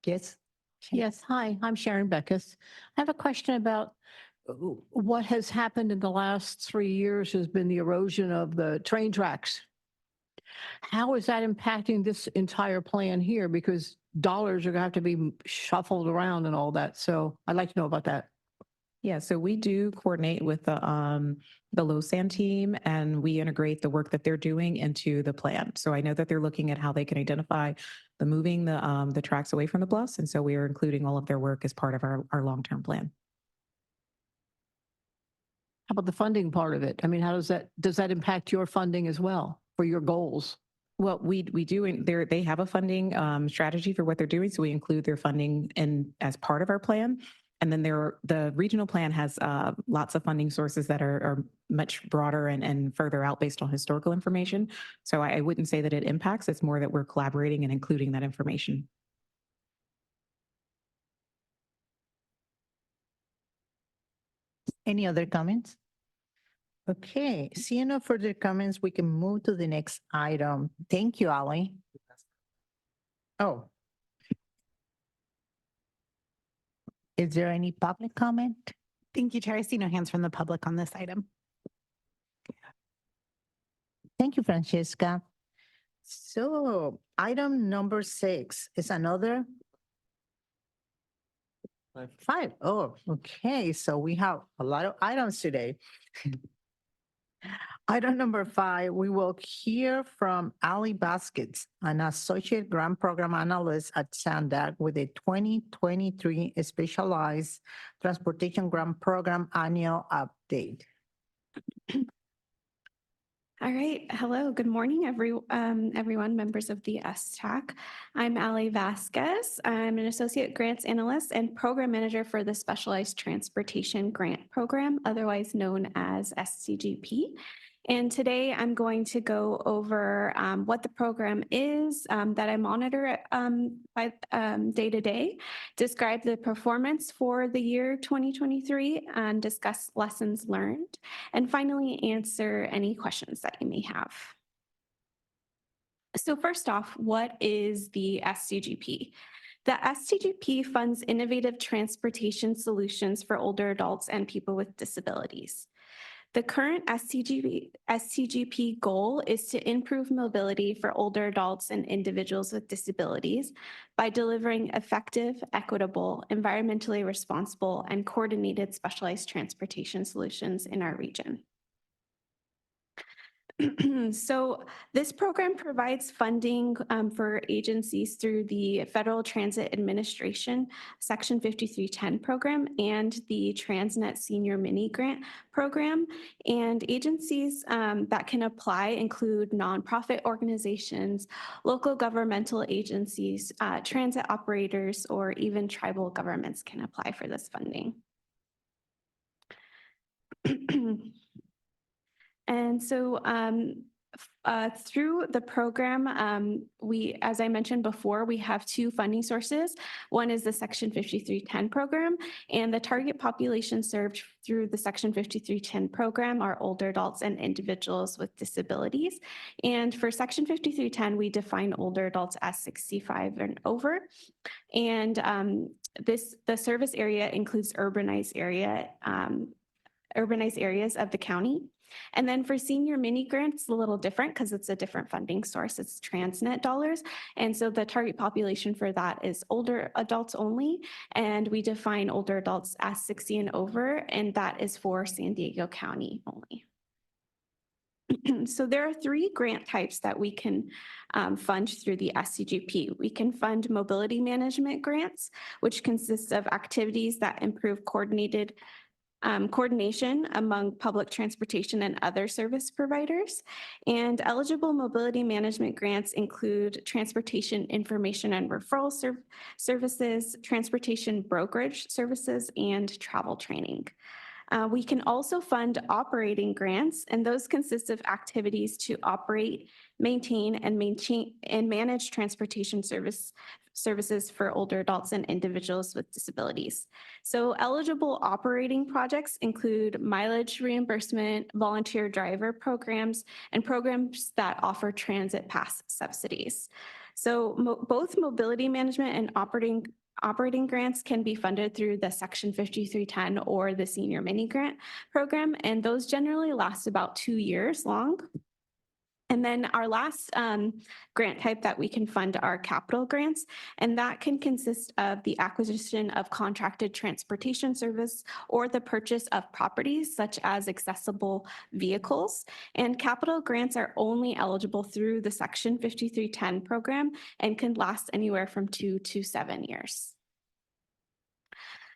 Yes. Yes, hi, I'm Sharon Beckus. I have a question about what has happened in the last 3 years has been the erosion of the train tracks. How is that impacting this entire plan here? Because dollars are going to have to be shuffled around and all that. So I'd like to know about that. Yeah, so we do coordinate with the LoSAN team, and we integrate the work that they're doing into the plan. So I know that they're looking at how they can identify moving the tracks away from the bluffs, and so we are including all of their work as part of our long-term plan. How about the funding part of it? I mean, how does that impact your funding as well for your goals? Well, we do. They have a funding strategy for what they're doing, so we include their funding as part of our plan. And then the regional plan has lots of funding sources that are much broader and further out based on historical information. So I wouldn't say that it impacts. It's more that we're collaborating and including that information. Any other comments? Okay, seeing no further comments, we can move to the next item. Thank you, Ali. Oh. Is there any public comment? Thank you, Chair. I see no hands from the public on this item. Thank you, Francesca. So item number 6 is another 5. Oh, okay. So we have a lot of items today. Item number 5, we will hear from Ali Baskets, an Associate Grant Program Analyst at SANDAG with a 2023 Specialized Transportation Grant Program Annual Update. All right. Hello. Good morning, everyone, members of the SSTAC. I'm Ali Vasquez. I'm an Associate Grants Analyst and Program Manager for the Specialized Transportation Grant Program, otherwise known as SCGP. And today I'm going to go over what the program is that I monitor day to day, describe the performance for the year 2023, and discuss lessons learned, and finally answer any questions that you may have. So first off, what is the SCGP? The STGP funds innovative transportation solutions for older adults and people with disabilities. The current STGP goal is to improve mobility for older adults and individuals with disabilities by delivering effective, equitable, environmentally responsible, and coordinated specialized transportation solutions in our region. So this program provides funding for agencies through the Federal Transit Administration Section 5310 program and the Transnet Senior Mini Grant program. And agencies that can apply include nonprofit organizations, local governmental agencies, transit operators, or even tribal governments can apply for this funding. And so through the program, as I mentioned before, we have two funding sources. One is the Section 5310 program, and the target population served through the Section 5310 program are older adults and individuals with disabilities. And for Section 5310, we define older adults as 65 and over. And the service area includes urbanized areas of the county. And then for senior mini grants, it's a little different because it's a different funding source. It's Transnet dollars. And so the target population for that is older adults only. And we define older adults as 60 and over, and that is for San Diego County only. So there are three grant types that we can fund through the SCGP. We can fund mobility management grants, which consists of activities that improve coordination among public transportation and other service providers. And eligible mobility management grants include transportation information and referral services, transportation brokerage services, and travel training. We can also fund operating grants, and those consist of activities to operate, maintain, and manage transportation services for older adults and individuals with disabilities. So eligible operating projects include mileage reimbursement, volunteer driver programs, and programs that offer transit pass subsidies. So both mobility management and operating grants can be funded through the Section 5310 or the Senior Mini Grant program, and those generally last about 2 years long. And then our last grant type that we can fund are capital grants, and that can consist of the acquisition of contracted transportation service or the purchase of properties such as accessible vehicles. And capital grants are only eligible through the Section 5310 program and can last anywhere from 2 to 7 years.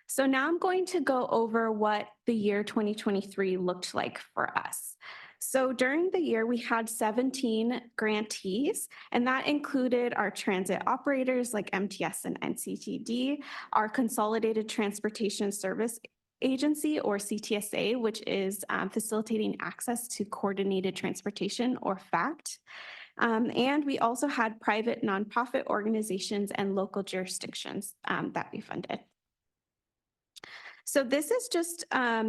So now I'm going to go over what the year 2023 looked like for us. So during the year, we had 17 grantees, and that included our transit operators like MTS and NCTD, our Consolidated Transportation Service Agency or CTSA, which is facilitating access to coordinated transportation or FACT. And we also had private nonprofit organizations and local jurisdictions that we funded. So this is just,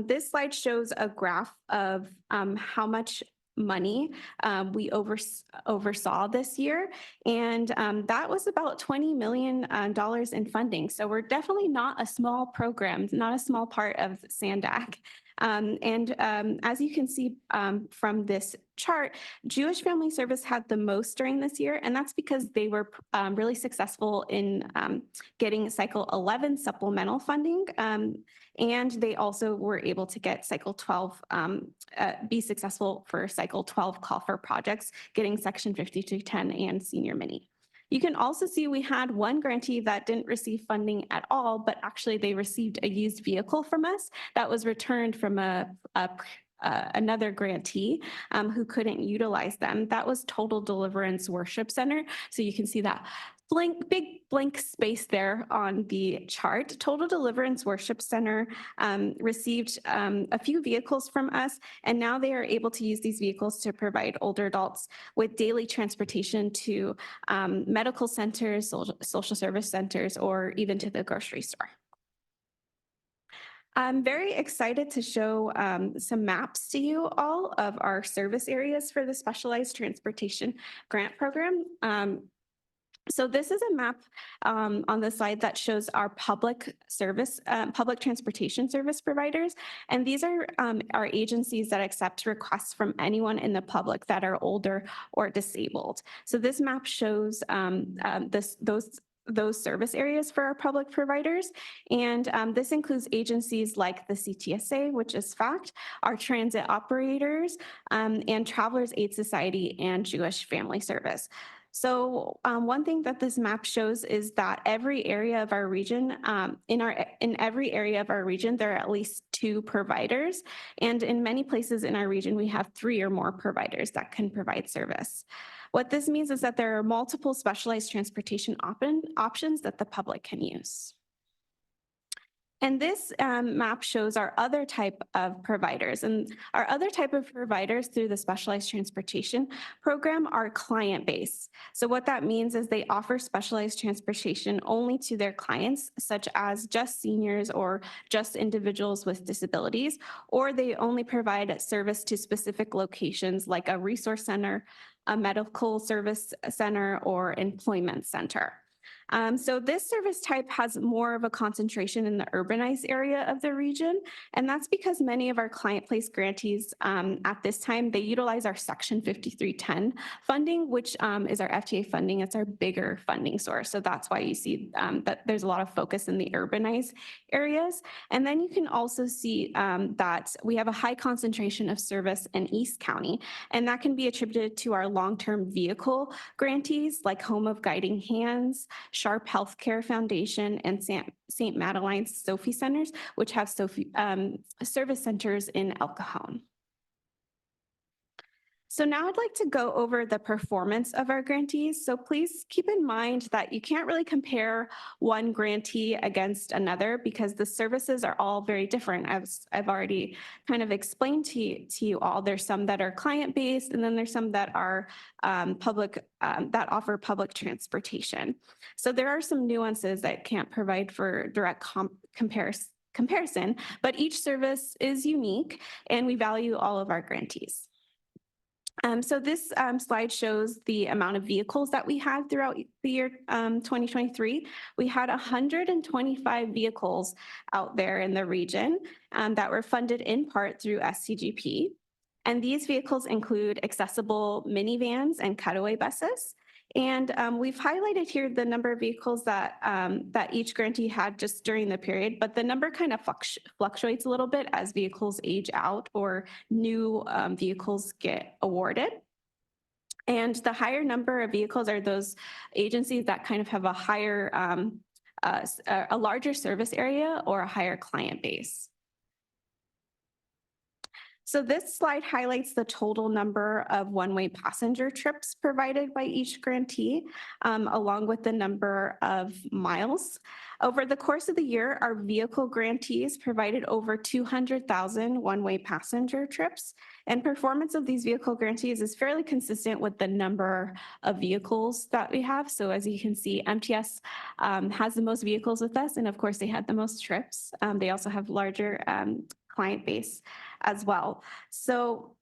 this slide shows a graph of how much money we oversaw this year. And that was about $20 million in funding. So we're definitely not a small program, not a small part of SANDAG. As you can see from this chart, Jewish Family Service had the most during this year, and that's because they were really successful in getting Cycle 11 supplemental funding, and they also were able to get Cycle 12, be successful for Cycle 12 call for projects, getting Section 5210 and Senior Mini. You can also see we had one grantee that didn't receive funding at all, but actually they received a used vehicle from us that was returned from another grantee who couldn't utilize them. That was Total Deliverance Worship Center. So you can see that big blank space there on the chart. Total Deliverance Worship Center received a few vehicles from us, and now they are able to use these vehicles to provide older adults with daily transportation to medical centers, social service centers, or even to the grocery store. I'm very excited to show some maps to you all of our service areas for the Specialized Transportation Grant Program. So this is a map on the slide that shows our public transportation service providers. And these are our agencies that accept requests from anyone in the public that are older or disabled. So this map shows those service areas for our public providers. And this includes agencies like the CTSA, which is FACT, our transit operators, and Travelers Aid Society and Jewish Family Service. So one thing that this map shows is that every area of our region, in every area of our region, there are at least 2 providers. And in many places in our region, we have 3 or more providers that can provide service. What this means is that there are multiple specialized transportation options that the public can use. And this map shows our other type of providers. And our other type of providers through the specialized transportation program are client-based. So what that means is they offer specialized transportation only to their clients, such as just seniors or just individuals with disabilities, or they only provide service to specific locations like a resource center, a medical service center, or employment center. So this service type has more of a concentration in the urbanized area of the region, and that's because many of our client-placed grantees at this time, they utilize our Section 5310 funding, which is our FTA funding. It's our bigger funding source. So that's why you see that there's a lot of focus in the urbanized areas. And then you can also see that we have a high concentration of service in East County, and that can be attributed to our long-term vehicle grantees like Home of Guiding Hands, Sharp Healthcare Foundation, and St. Madeleine's Sophie Centers, which have service centers in El Cajon. So now I'd like to go over the performance of our grantees. So please keep in mind that you can't really compare one grantee against another because the services are all very different. As I've already kind of explained to you all, there's some that are client-based, and then there's some that are public, that offer public transportation. So there are some nuances that can't provide for direct comparison, but each service is unique, and we value all of our grantees. So this slide shows the amount of vehicles that we had throughout the year 2023. We had 125 vehicles out there in the region that were funded in part through SCGP. And these vehicles include accessible minivans and cutaway buses. And we've highlighted here the number of vehicles that that each grantee had just during the period, but the number kind of fluctuates a little bit as vehicles age out or new vehicles get awarded. And the higher number of vehicles are those agencies that kind of have a higher, a larger service area or a higher client base. So this slide highlights the total number of one-way passenger trips provided by each grantee, along with the number of miles. Over the course of the year, our vehicle grantees provided over 200,000 one-way passenger trips, and performance of these vehicle grantees is fairly consistent with the number of vehicles that we have. So as you can see, MTS has the most vehicles with us, and of course they had the most trips. They also have larger client base as well. So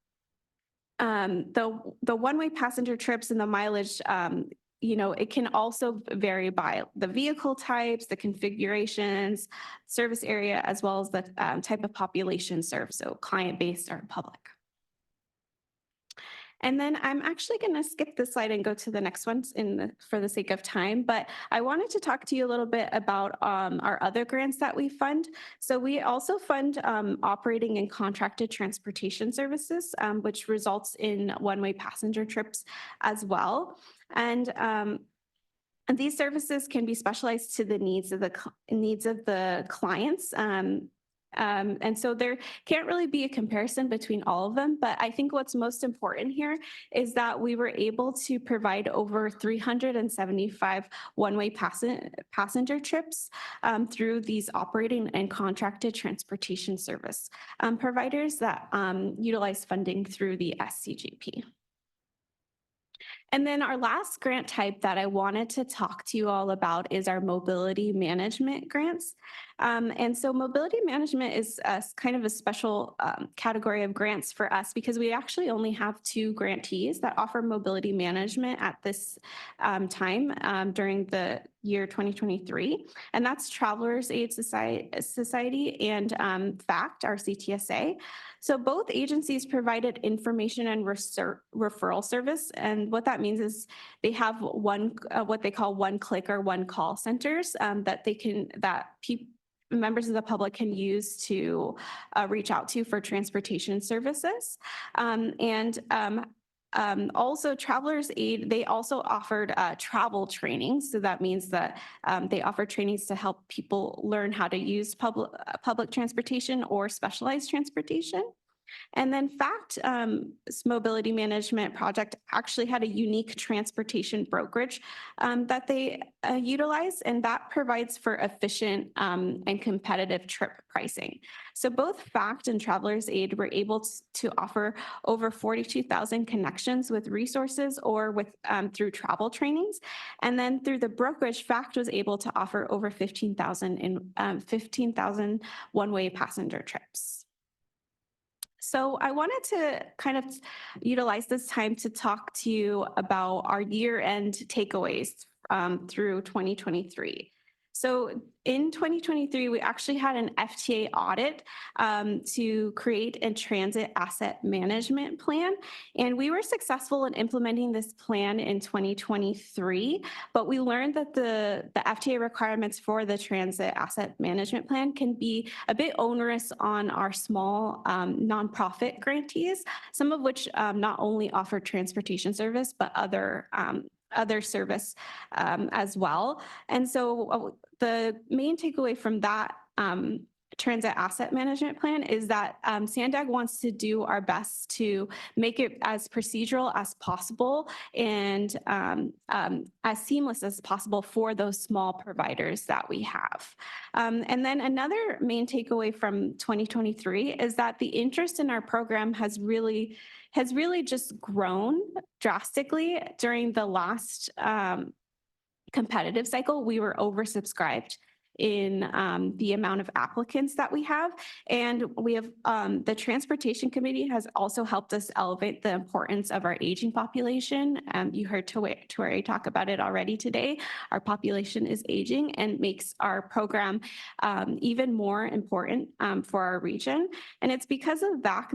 the one-way passenger trips and the mileage, you know, it can also vary by the vehicle types, the configurations, service area, as well as the type of population served, so client-based or public. And then I'm actually going to skip this slide and go to the next one for the sake of time. But I wanted to talk to you a little bit about our other grants that we fund. So we also fund operating and contracted transportation services, which results in one-way passenger trips as well. And these services can be specialized to the needs of the clients. And so there can't really be a comparison between all of them, but I think what's most important here is that we were able to provide over 375 one-way passenger trips through these operating and contracted transportation service providers that utilize funding through the SCGP. And then our last grant type that I wanted to talk to you all about is our mobility management grants. And so mobility management is kind of a special category of grants for us because we actually only have 2 grantees that offer mobility management at this time during the year 2023. And that's Travelers Aid Society and FACT, our CTSA. So both agencies provided information and referral service. And what that means is they have what they call one click or one call centers that members of the public can use to reach out to for transportation services. Also Travelers Aid, they also offered travel training. So that means that they offer trainings to help people learn how to use public transportation or specialized transportation. And then FACT mobility management project actually had a unique transportation brokerage that they utilize, and that provides for efficient and competitive trip pricing. So both FACT and Travelers Aid were able to offer over 42,000 connections with resources or with through travel trainings. And then through the brokerage, FACT was able to offer over 15,000 one-way passenger trips. So I wanted to kind of utilize this time to talk to you about our year-end takeaways through 2023. So in 2023, we actually had an FTA audit to create a transit asset management plan. And we were successful in implementing this plan in 2023, but we learned that the FTA requirements for the transit asset management plan can be a bit onerous on our small nonprofit grantees, some of which not only offer transportation service, but other service as well. And so the main takeaway from that transit asset management plan is that SANDAG wants to do our best to make it as procedural as possible and as seamless as possible for those small providers that we have. And then another main takeaway from 2023 is that the interest in our program has really just grown drastically. During the last competitive cycle, we were oversubscribed in the amount of applicants that we have. And we have the Transportation Committee has also helped us elevate the importance of our aging population. You heard Tuare talk about it already today. Our population is aging and makes our program even more important for our region. And it's because of that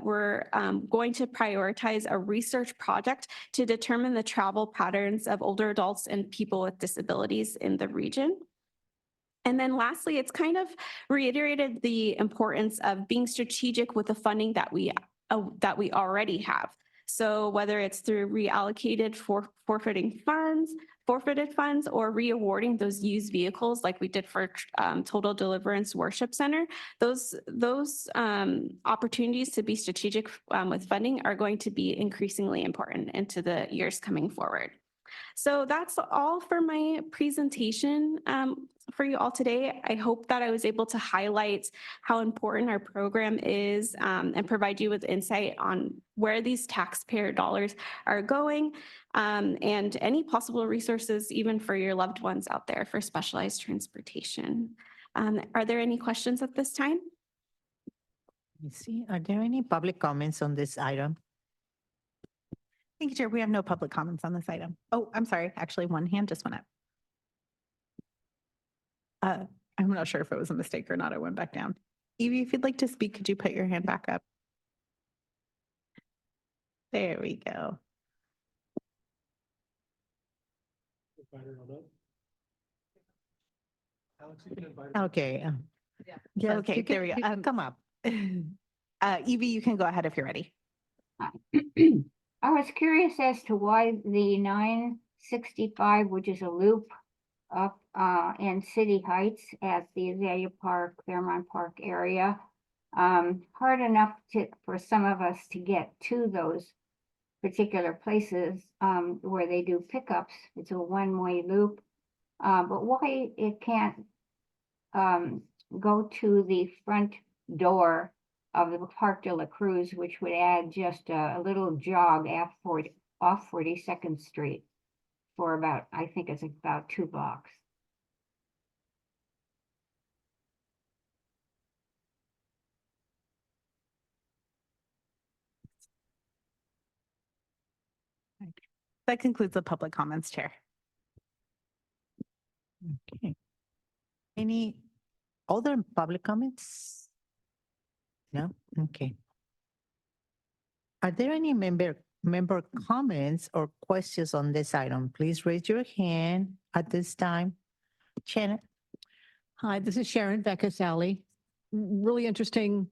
we're going to prioritize a research project to determine the travel patterns of older adults and people with disabilities in the region. And then lastly, it's kind of reiterated the importance of being strategic with the funding that we already have. So whether it's through reallocated forfeited funds or re-awarding those used vehicles like we did for Total Deliverance Worship Center, those opportunities to be strategic with funding are going to be increasingly important into the years coming forward. So that's all for my presentation for you all today. I hope that I was able to highlight how important our program is and provide you with insight on where these taxpayer dollars are going and any possible resources even for your loved ones out there for specialized transportation. Are there any questions at this time? Let me see. Are there any public comments on this item? Thank you, Chair. We have no public comments on this item. Oh, I'm sorry. Actually, one hand just went up. I'm not sure if it was a mistake or not. It went back down. Evie, if you'd like to speak, could you put your hand back up? There we go. Okay. Yeah, okay, there we go. Come up. Evie, you can go ahead if you're ready. I was curious as to why the 965, which is a loop up in City Heights at the Azalea Park, Fairmont Park area, hard enough for some of us to get to those particular places where they do pickups. It's a one-way loop, but why it can't go to the front door of the Parc de la Cruz, which would add just a little jog off 42nd Street for about, I think it's about 2 blocks. That concludes the public comments, Chair. Okay. Any other public comments? No? Okay. Are there any member comments or questions on this item? Please raise your hand at this time. Shannon? Hi, this is Sharon Becca-Sally. Really interesting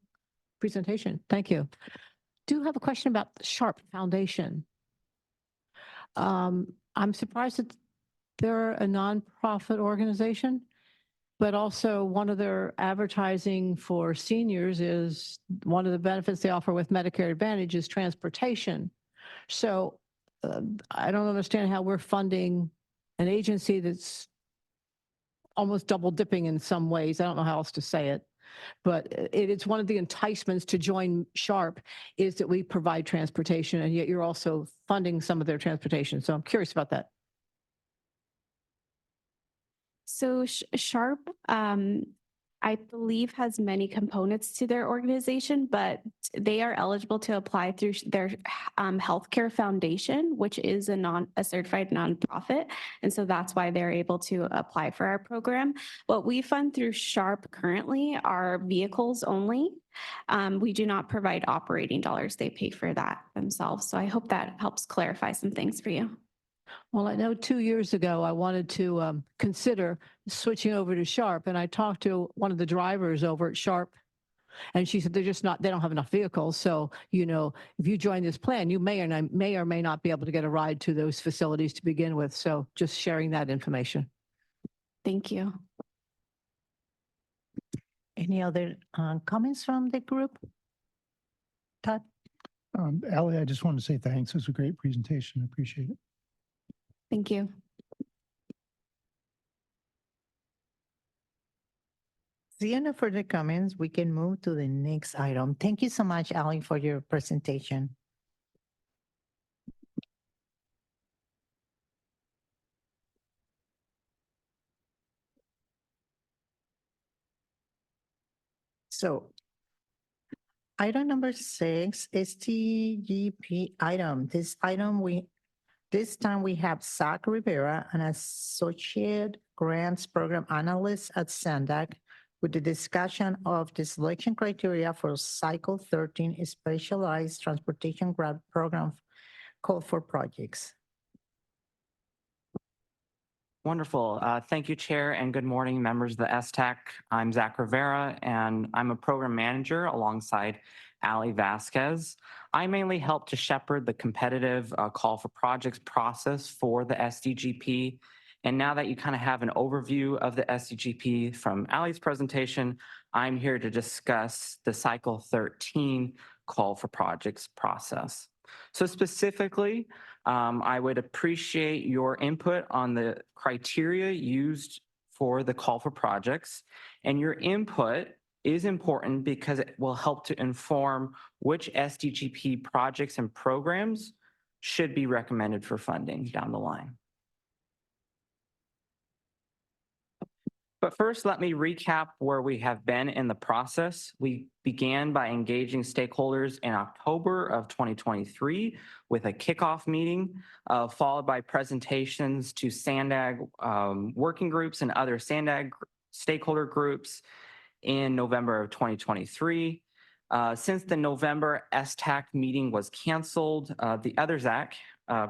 presentation. Thank you. Do have a question about the Sharp Foundation. I'm surprised that they're a nonprofit organization, but also one of their advertising for seniors is one of the benefits they offer with Medicare Advantage is transportation. So I don't understand how we're funding an agency that's almost double dipping in some ways. I don't know how else to say it, but it's one of the enticements to join Sharp is that we provide transportation, and yet you're also funding some of their transportation. So I'm curious about that. So Sharp, I believe, has many components to their organization, but they are eligible to apply through their healthcare foundation, which is a certified nonprofit. And so that's why they're able to apply for our program. What we fund through Sharp currently are vehicles only. We do not provide operating dollars. They pay for that themselves. So I hope that helps clarify some things for you. Well, I know 2 years ago, I wanted to consider switching over to Sharp, and I talked to one of the drivers over at Sharp, and she said, they don't have enough vehicles. So, you know, if you join this plan, you may or may not be able to get a ride to those facilities to begin with. So just sharing that information. Thank you. Any other comments from the group? Todd? Allie, I just wanted to say thanks. It was a great presentation. I appreciate it. Thank you. Seeing no further comments, we can move to the next item. Thank you so much, Ali, for your presentation. So item number 6 is TGP item. This time we have Zach Rivera, an associate grants program analyst at SANDAG, with the discussion of the selection criteria for Cycle 13 specialized transportation grant program called for projects. Wonderful. Thank you, Chair, and good morning, members of the SSTAC. I'm Zach Rivera, and I'm a program manager alongside Ali Vasquez. I mainly help to shepherd the competitive call for projects process for the SDGP. And now that you kind of have an overview of the SDGP from Ali's presentation, I'm here to discuss the Cycle 13 call for projects process. So specifically, I would appreciate your input on the criteria used for the call for projects. And your input is important because it will help to inform which SDGP projects and programs should be recommended for funding down the line. But first, let me recap where we have been in the process. We began by engaging stakeholders in October of 2023 with a kickoff meeting, followed by presentations to SANDAG working groups and other SANDAG stakeholder groups in November of 2023. Since the November SSTAC meeting was canceled, the other Zach,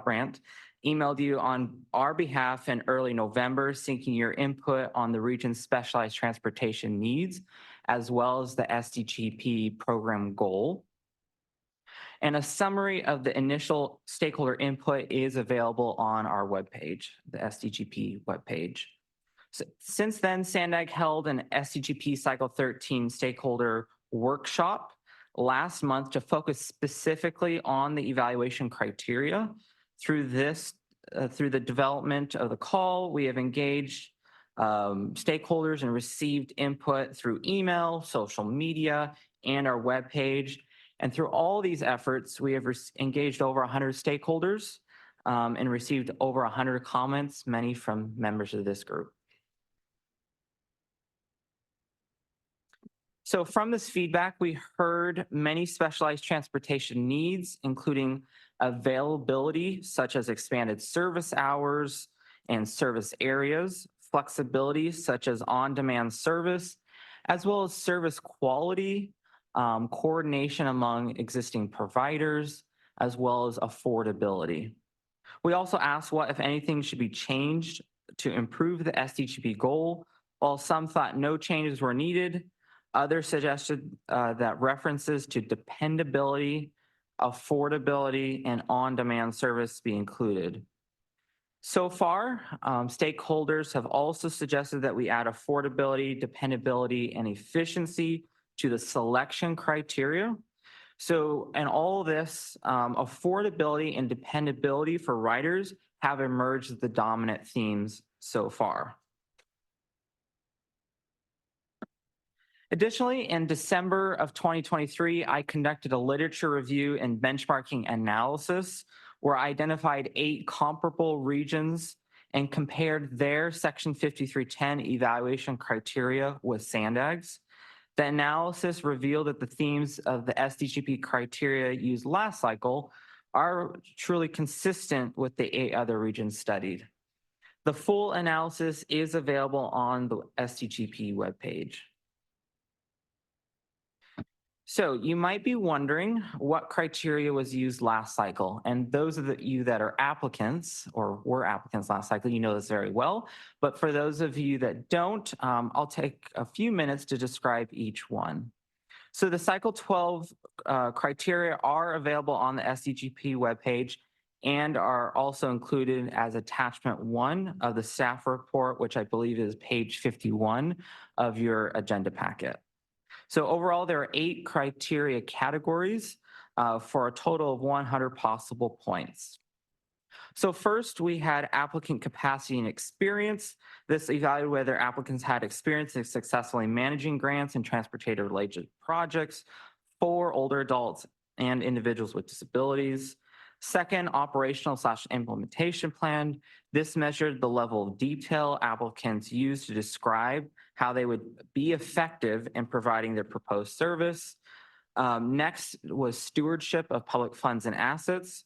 Brandt, emailed you on our behalf in early November, seeking your input on the region's specialized transportation needs, as well as the SDGP program goal. And a summary of the initial stakeholder input is available on our webpage, the SDGP webpage. So, since then, SANDAG held an SDGP Cycle 13 stakeholder workshop last month to focus specifically on the evaluation criteria. Through the development of the call, we have engaged stakeholders and received input through email, social media, and our webpage. And through all these efforts, we have engaged over 100 stakeholders and received over 100 comments, many from members of this group. So from this feedback, we heard many specialized transportation needs, including availability, such as expanded service hours and service areas, flexibility, such as on-demand service, as well as service quality, coordination among existing providers, as well as affordability. We also asked what, if anything, should be changed to improve the SDGP goal. While some thought no changes were needed, others suggested that references to dependability, affordability, and on-demand service be included. So far, stakeholders have also suggested that we add affordability, dependability, and efficiency to the selection criteria. So in all this, affordability and dependability for riders have emerged as the dominant themes so far. Additionally, in December of 2023, I conducted a literature review and benchmarking analysis where I identified 8 comparable regions and compared their Section 5310 evaluation criteria with SANDAG's. The analysis revealed that the themes of the SDGP criteria used last cycle are truly consistent with the 8 other regions studied. The full analysis is available on the SDGP webpage. So you might be wondering what criteria was used last cycle. And those of you that are applicants or were applicants last cycle, you know this very well. But for those of you that don't, I'll take a few minutes to describe each one. So the Cycle 12 criteria are available on the SDGP webpage and are also included as attachment 1 of the staff report, which I believe is page 51 of your agenda packet. So overall, there are 8 criteria categories for a total of 100 possible points. So first, we had applicant capacity and experience. This evaluated whether applicants had experience in successfully managing grants and transportation-related projects for older adults and individuals with disabilities. Second, operational/implementation plan. This measured the level of detail applicants used to describe how they would be effective in providing their proposed service. Next was stewardship of public funds and assets.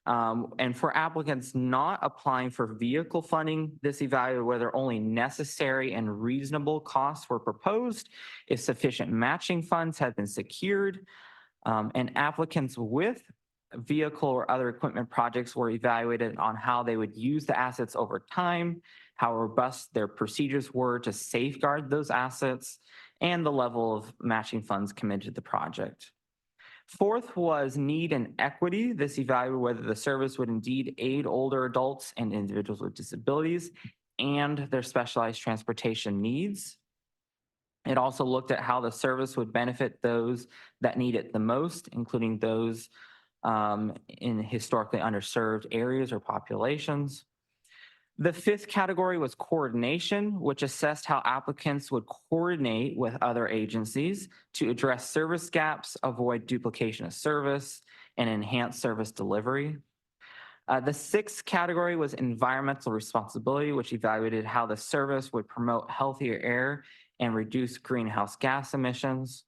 And for applicants not applying for vehicle funding, this evaluated whether only necessary and reasonable costs were proposed, if sufficient matching funds had been secured, and applicants with vehicle or other equipment projects were evaluated on how they would use the assets over time, how robust their procedures were to safeguard those assets, and the level of matching funds committed to the project. Fourth was need and equity. This evaluated whether the service would indeed aid older adults and individuals with disabilities and their specialized transportation needs. It also looked at how the service would benefit those that need it the most, including those in historically underserved areas or populations. The 5th category was coordination, which assessed how applicants would coordinate with other agencies to address service gaps, avoid duplication of service, and enhance service delivery. The 6th category was environmental responsibility, which evaluated how the service would promote healthier air and reduce greenhouse gas emissions.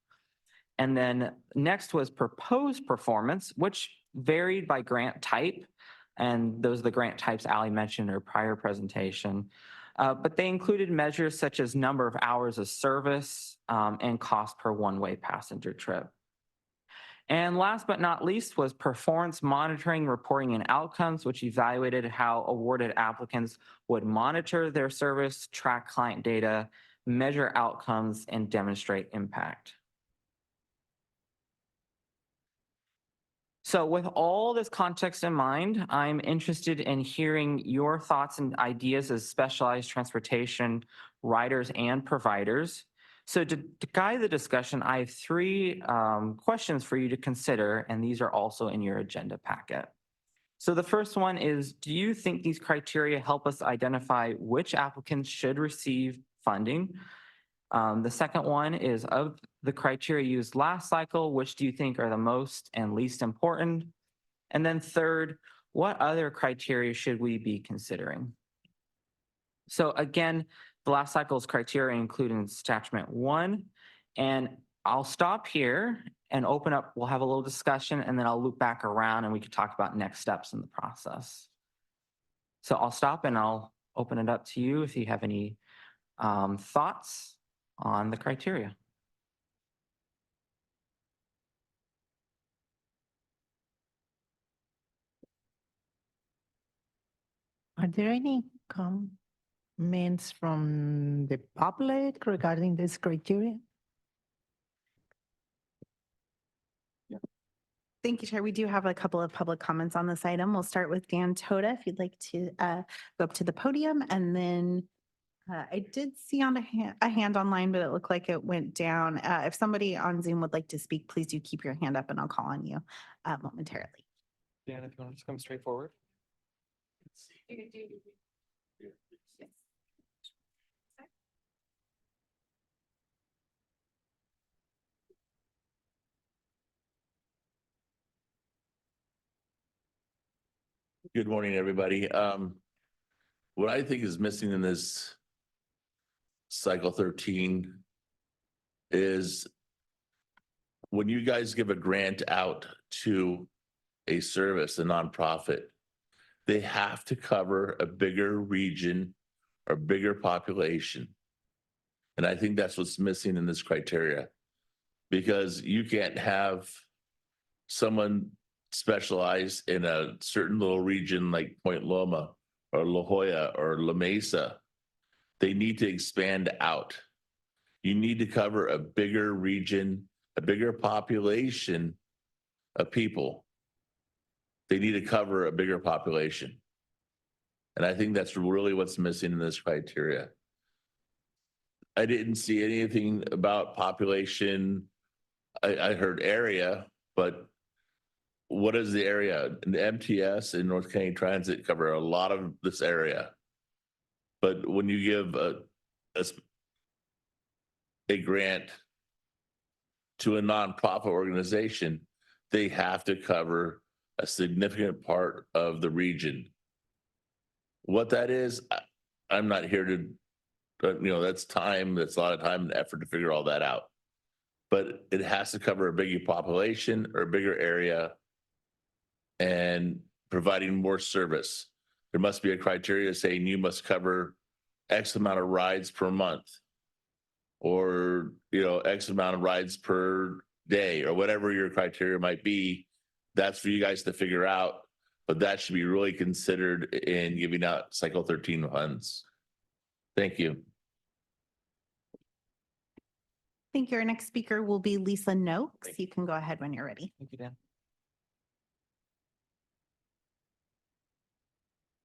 And then next was proposed performance, which varied by grant type. And those are the grant types Ali mentioned in her prior presentation. But they included measures such as number of hours of service and cost per one-way passenger trip. And last but not least was performance monitoring, reporting, and outcomes, which evaluated how awarded applicants would monitor their service, track client data, measure outcomes, and demonstrate impact. So with all this context in mind, I'm interested in hearing your thoughts and ideas as specialized transportation riders and providers. So to guide the discussion, I have 3 questions for you to consider, and these are also in your agenda packet. So the first one is, do you think these criteria help us identify which applicants should receive funding? The second one is, of the criteria used last cycle, which do you think are the most and least important? And then third, what other criteria should we be considering? So again, the last cycle's criteria including attachment 1, and I'll stop here and open up, we'll have a little discussion, and then I'll loop back around and we can talk about next steps in the process. So I'll stop and I'll open it up to you if you have any thoughts on the criteria. Are there any comments from the public regarding this criteria? Thank you, Chair. We do have a couple of public comments on this item. We'll start with Dan Toda, if you'd like to go up to the podium. And then I did see on a hand online, but it looked like it went down. If somebody on Zoom would like to speak, please do keep your hand up and I'll call on you momentarily. Dan, if you want to just come straight forward. Good morning, everybody. What I think is missing in this cycle 13 is when you guys give a grant out to a service, a nonprofit, they have to cover a bigger region or bigger population. And I think that's what's missing in this criteria, because you can't have someone specialize in a certain little region like Point Loma or La Jolla or La Mesa. They need to expand out. You need to cover a bigger region, a bigger population of people. They need to cover a bigger population. And I think that's really what's missing in this criteria. I didn't see anything about population. I heard area, but what is the area? The MTS and North County Transit cover a lot of this area. But when you give a grant to a nonprofit organization, they have to cover a significant part of the region. What that is, I'm not here to, that's time, that's a lot of time and effort to figure all that out. But it has to cover a bigger population or a bigger area and providing more service. There must be a criteria saying you must cover X amount of rides per month, or X amount of rides per day, or whatever your criteria might be. That's for you guys to figure out, but that should be really considered in giving out cycle 13 funds. Thank you. Thank you. Our next speaker will be Lisa Noakes. You can go ahead when you're ready. Thank you, Dan.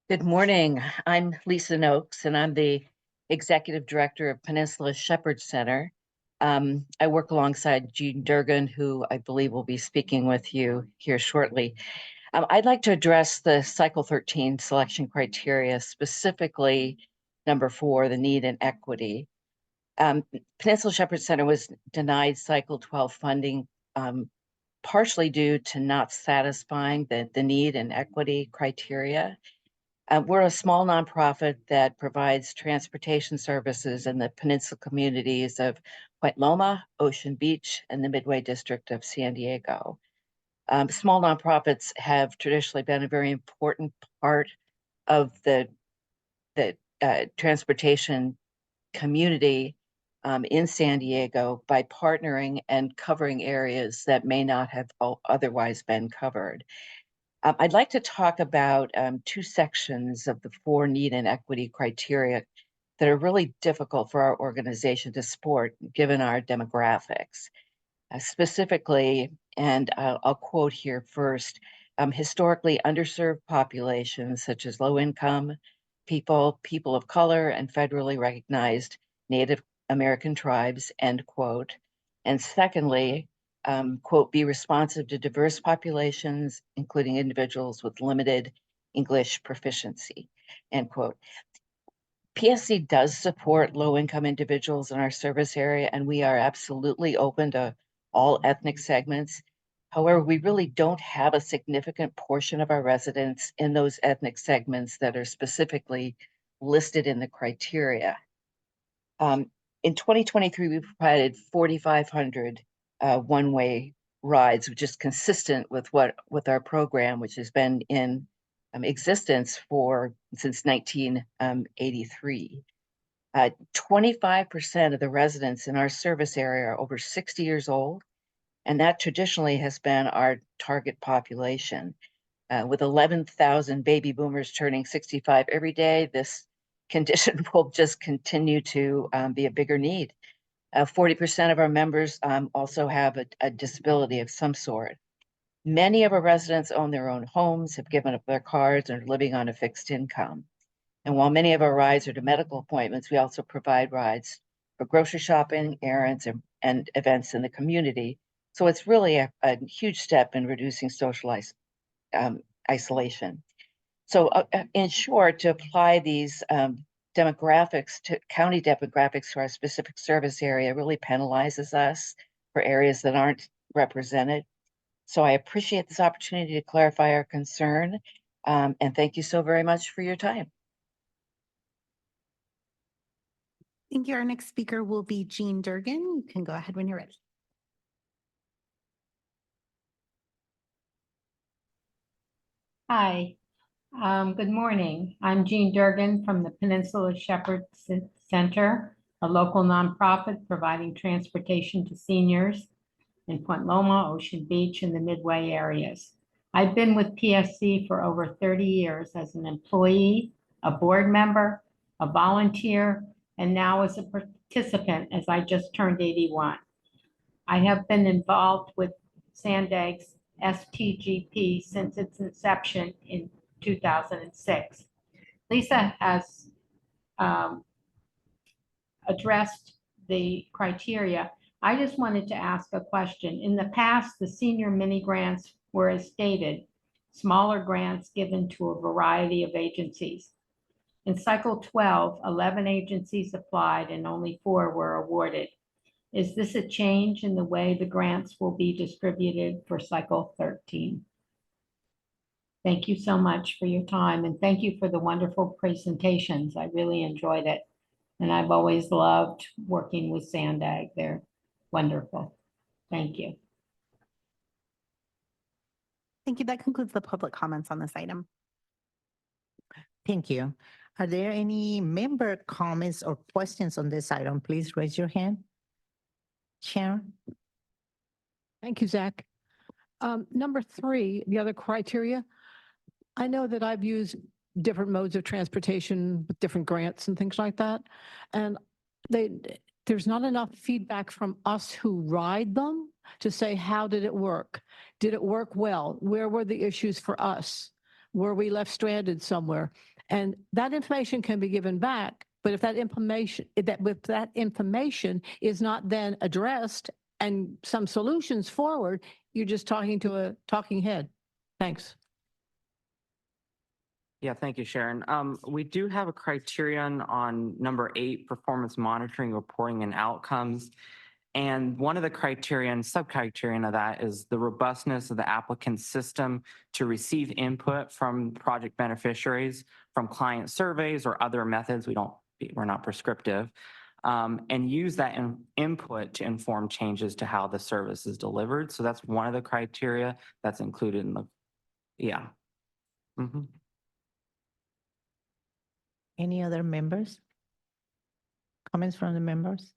Good morning. I'm Lisa Noakes, and I'm the Executive Director of Peninsula Shepherd Center. I work alongside Jean Durgan, who I believe will be speaking with you here shortly. I'd like to address the Cycle 13 selection criteria, specifically number 4, the need and equity. Peninsula Shepherd Center was denied Cycle 12 funding partially due to not satisfying the need and equity criteria. We're a small nonprofit that provides transportation services in the peninsula communities of Point Loma, Ocean Beach, and the Midway District of San Diego. Small nonprofits have traditionally been a very important part of the transportation community in San Diego by partnering and covering areas that may not have otherwise been covered. I'd like to talk about 2 sections of the 4 need and equity criteria that are really difficult for our organization to support given our demographics. Specifically, and I'll quote here first, historically underserved populations such as low income people, people of color, and federally recognized Native American tribes, end quote. And secondly, quote, be responsive to diverse populations, including individuals with limited English proficiency, end quote. PSC does support low-income individuals in our service area, and we are absolutely open to all ethnic segments. However, we really don't have a significant portion of our residents in those ethnic segments that are specifically listed in the criteria. In 2023, we provided 4,500 one-way rides, which is consistent with our program, which has been in existence since 1983. 25% of the residents in our service area are over 60 years old, and that traditionally has been our target population. With 11,000 baby boomers turning 65 every day, this condition will just continue to be a bigger need. 40% of our members also have a disability of some sort. Many of our residents own their own homes, have given up their cars, and are living on a fixed income. And while many of our rides are to medical appointments, we also provide rides for grocery shopping, errands, and events in the community. So it's really a huge step in reducing social isolation. So in short, to apply these demographics to county demographics to our specific service area really penalizes us for areas that aren't represented. So I appreciate this opportunity to clarify our concern, and thank you so very much for your time. Thank you. Our next speaker will be Jean Durgan. You can go ahead when you're ready. Hi, good morning. I'm Jean Durgan from the Peninsula Shepherd Center, a local nonprofit providing transportation to seniors in Point Loma, Ocean Beach, and the Midway areas. I've been with PSC for over 30 years as an employee, a board member, a volunteer, and now as a participant as I just turned 81. I have been involved with SANDAG's STGP since its inception in 2006. Lisa has addressed the criteria. I just wanted to ask a question. In the past, the senior mini grants were as stated, smaller grants given to a variety of agencies. In cycle 12, 11 agencies applied and only 4 were awarded. Is this a change in the way the grants will be distributed for cycle 13? Thank you so much for your time, and thank you for the wonderful presentations. I really enjoyed it, and I've always loved working with SANDAG. They're wonderful. Thank you. Thank you. That concludes the public comments on this item. Thank you. Are there any member comments or questions on this item? Please raise your hand. Sharon? Thank you, Zach. Number 3, the other criteria. I know that I've used different modes of transportation with different grants and things like that. And there's not enough feedback from us who ride them to say, how did it work? Did it work well? Where were the issues for us? Were we left stranded somewhere? And that information can be given back. But if that information is not then addressed and some solutions forward, you're just talking to a talking head. Thanks. Yeah, thank you, Sharon. We do have a criterion on number 8, performance monitoring, reporting, and outcomes. And one of the sub-criterion of that is the robustness of the applicant's system to receive input from project beneficiaries, from client surveys or other methods. We're not prescriptive, and use that input to inform changes to how the service is delivered. So that's one of the criteria that's included in the, yeah. Mm-hmm. Any other members? Comments from the members?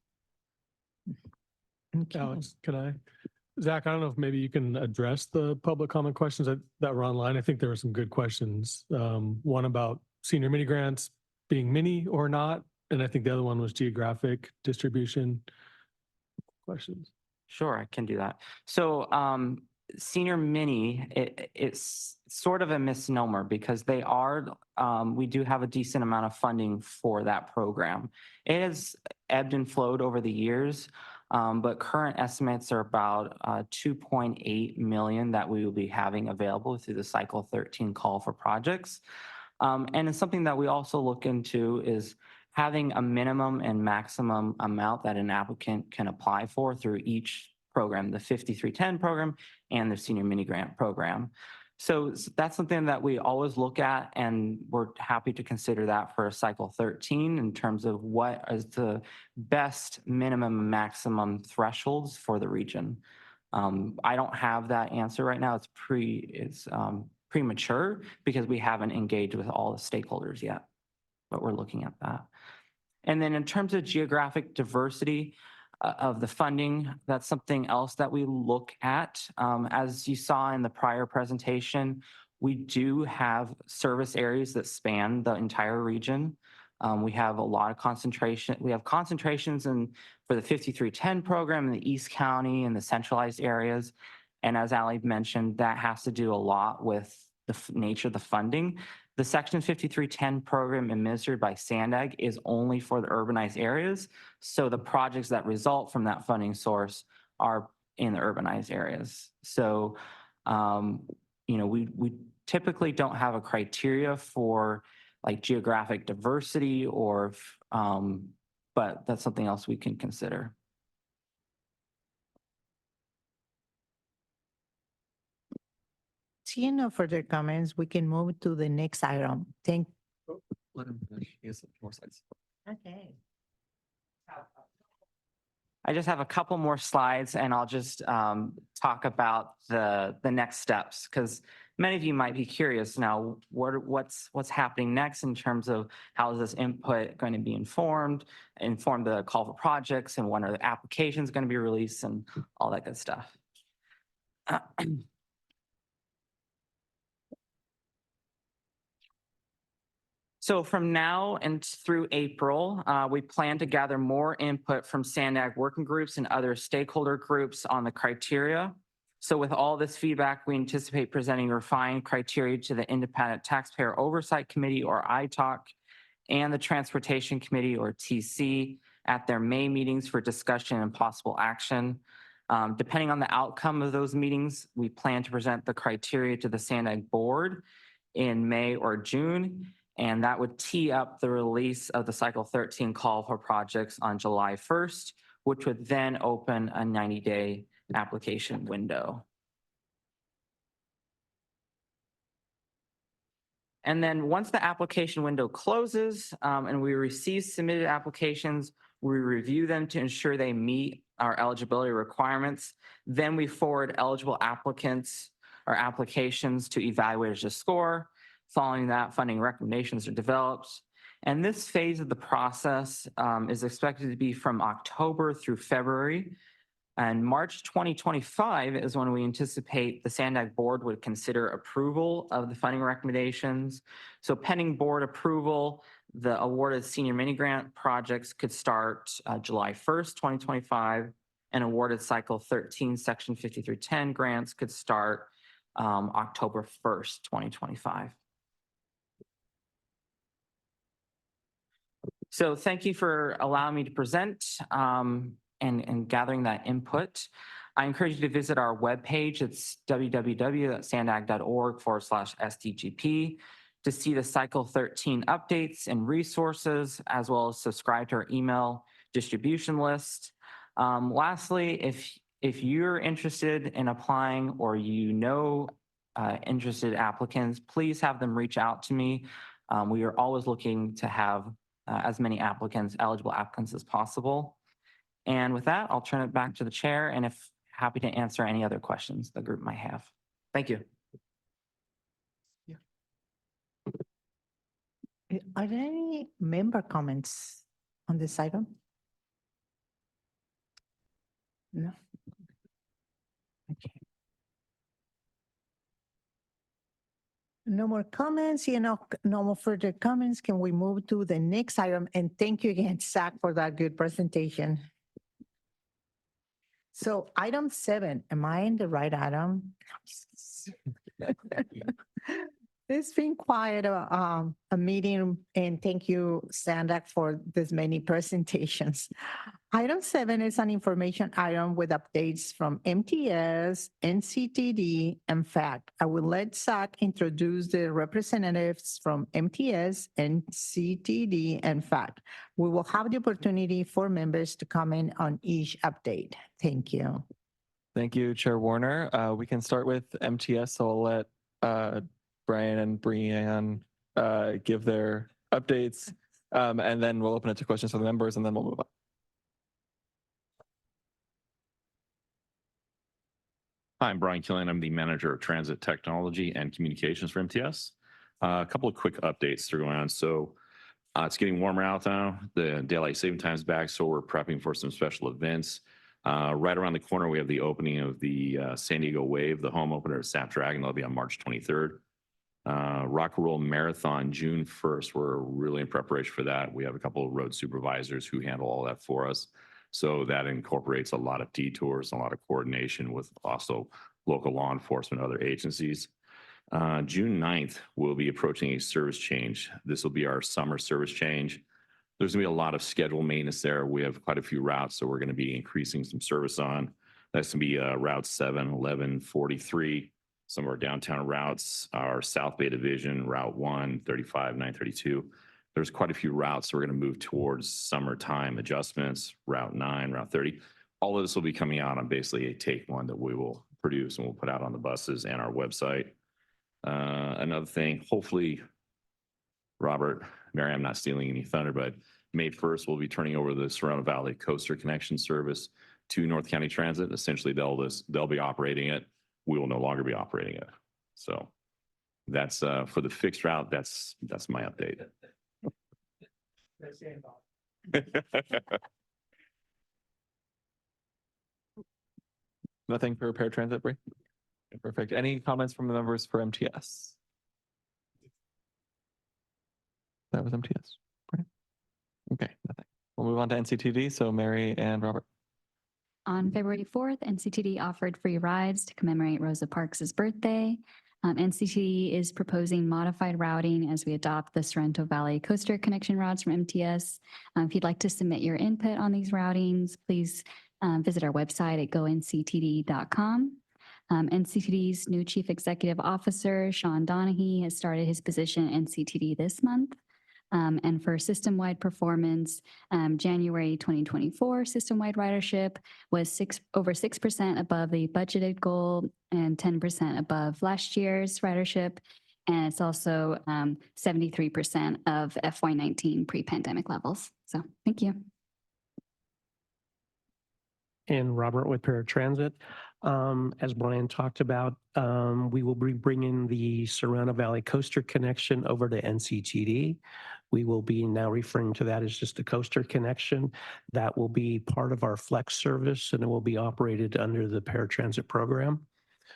Okay. Alex, can I? Zach, I don't know if maybe you can address the public comment questions that were online. I think there were some good questions. One about senior mini grants being mini or not. And I think the other one was geographic distribution questions. Sure, I can do that. So senior mini, it's sort of a misnomer because they are, we do have a decent amount of funding for that program. It has ebbed and flowed over the years, but current estimates are about 2.8 million that we will be having available through the cycle 13 call for projects. And it's something that we also look into is having a minimum and maximum amount that an applicant can apply for through each program, the 5310 program and the senior mini grant program. So that's something that we always look at, and we're happy to consider that for cycle 13 in terms of what is the best minimum and maximum thresholds for the region. I don't have that answer right now. It's premature because we haven't engaged with all the stakeholders yet, but we're looking at that. And then in terms of geographic diversity of the funding, that's something else that we look at. As you saw in the prior presentation, we do have service areas that span the entire region. We have a lot of concentration. We have concentrations for the 5310 program in the East County and the centralized areas. And as Ali mentioned, that has to do a lot with the nature of the funding. The Section 5310 program administered by SANDAG is only for the urbanized areas. So the projects that result from that funding source are in the urbanized areas. So, we typically don't have a criteria for like geographic diversity but that's something else we can consider. Seeing no further comments, we can move to the next item. Let him finish. He has more slides. Okay. I just have a couple more slides, and I'll just talk about the next steps, because many of you might be curious now, what's happening next in terms of how is this input going to be inform the call for projects, and when are the applications going to be released, and all that good stuff. So from now and through April, we plan to gather more input from SANDAG working groups and other stakeholder groups on the criteria. So with all this feedback, we anticipate presenting refined criteria to the Independent Taxpayer Oversight Committee, or ITOC, and the Transportation Committee, or TC, at their May meetings for discussion and possible action. Depending on the outcome of those meetings, we plan to present the criteria to the SANDAG board in May or June, and that would tee up the release of the Cycle 13 call for projects on July 1st, which would then open a 90-day application window. And then once the application window closes and we receive submitted applications, we review them to ensure they meet our eligibility requirements. Then we forward eligible applicants or applications to evaluators to score. Following that, funding recommendations are developed. And this phase of the process is expected to be from October through February. And March 2025 is when we anticipate the SANDAG board would consider approval of the funding recommendations. So pending board approval, the awarded senior mini grant projects could start July 1st, 2025, and awarded Cycle 13 Section 5310 grants could start October 1st, 2025. So thank you for allowing me to present and gathering that input. I encourage you to visit our webpage. It's www.sandag.org/STGP to see the Cycle 13 updates and resources, as well as subscribe to our email distribution list. Lastly, if you're interested in applying or interested applicants, please have them reach out to me. We are always looking to have as many eligible applicants as possible. And with that, I'll turn it back to the chair, and happy to answer any other questions the group might have. Thank you. Are there any member comments on this item? No. Okay. No more comments, no more further comments. Can we move to the next item? And thank you again, Zach, for that good presentation. So item 7, am I in the right item? It's been quite a meeting, and thank you, SANDAG, for this many presentations. Item 7 is an information item with updates from MTS, NCTD, and FACT. I will let Zach introduce the representatives from MTS, NCTD, and FACT. We will have the opportunity for members to comment on each update. Thank you. Thank you, Chair Warner. We can start with MTS, so I'll let Brian and Brianne give their updates, and then we'll open it to questions from the members, and then we'll move on. Hi, I'm Brian Killian. I'm the Manager of Transit Technology and Communications for MTS. A couple of quick updates to go on. So it's getting warmer out now. The daylight saving time is back, so we're prepping for some special events. Right around the corner, we have the opening of the San Diego Wave, the home opener of Snapdragon. That'll be on March 23rd. Rock and Roll Marathon, June 1st. We're really in preparation for that. We have a couple of road supervisors who handle all that for us. So that incorporates a lot of detours, a lot of coordination with also local law enforcement and other agencies. June 9th, we'll be approaching a service change. This will be our summer service change. There's gonna be a lot of schedule maintenance there. We have quite a few routes, so we're gonna be increasing some service on. That's gonna be Route 7, 11, 43. Some of our downtown routes, our South Bay Division, Route 1, 35, 932. There's quite a few routes, so we're gonna move towards summertime adjustments, Route 9, Route 30. All of this will be coming out on basically a take one that we will produce and we'll put out on the buses and our website. Another thing, hopefully, Robert, Mary, I'm not stealing any thunder, but May 1st, we'll be turning over the Serrano Valley Coaster Connection Service to North County Transit. Essentially, they'll be operating it. We will no longer be operating it. So that's for the fixed route. That's my update. Nothing for paratransit, Brie? Perfect. Any comments from the members for MTS? That was MTS. Right? Okay, nothing. We'll move on to NCTD. So Mary and Robert. On February 4th, NCTD offered free rides to commemorate Rosa Parks' birthday. NCTD is proposing modified routing as we adopt the Sorrento Valley Coaster Connection routes from MTS. If you'd like to submit your input on these routings, please visit our website at gonctd.com. NCTD's new Chief Executive Officer, Sean Donahue, has started his position at NCTD this month. And for system-wide performance, January 2024 system-wide ridership was over 6% above the budgeted goal and 10% above last year's ridership. And it's also 73% of FY19 pre-pandemic levels. So thank you. And Robert with Paratransit. As Brian talked about, we will be bringing the Serrano Valley Coaster Connection over to NCTD. We will be now referring to that as just the Coaster Connection. That will be part of our Flex service, and it will be operated under the Paratransit program.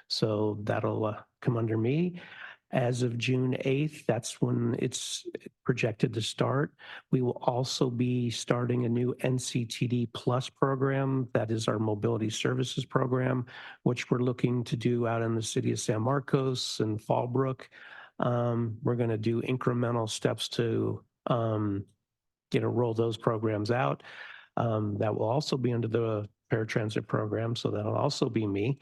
So that'll come under me. As of June 8th, that's when it's projected to start. We will also be starting a new NCTD Plus program. That is our mobility services program, which we're looking to do out in the city of San Marcos and Fallbrook. We're going to do incremental steps to roll those programs out. That will also be under the paratransit program, so that'll also be me.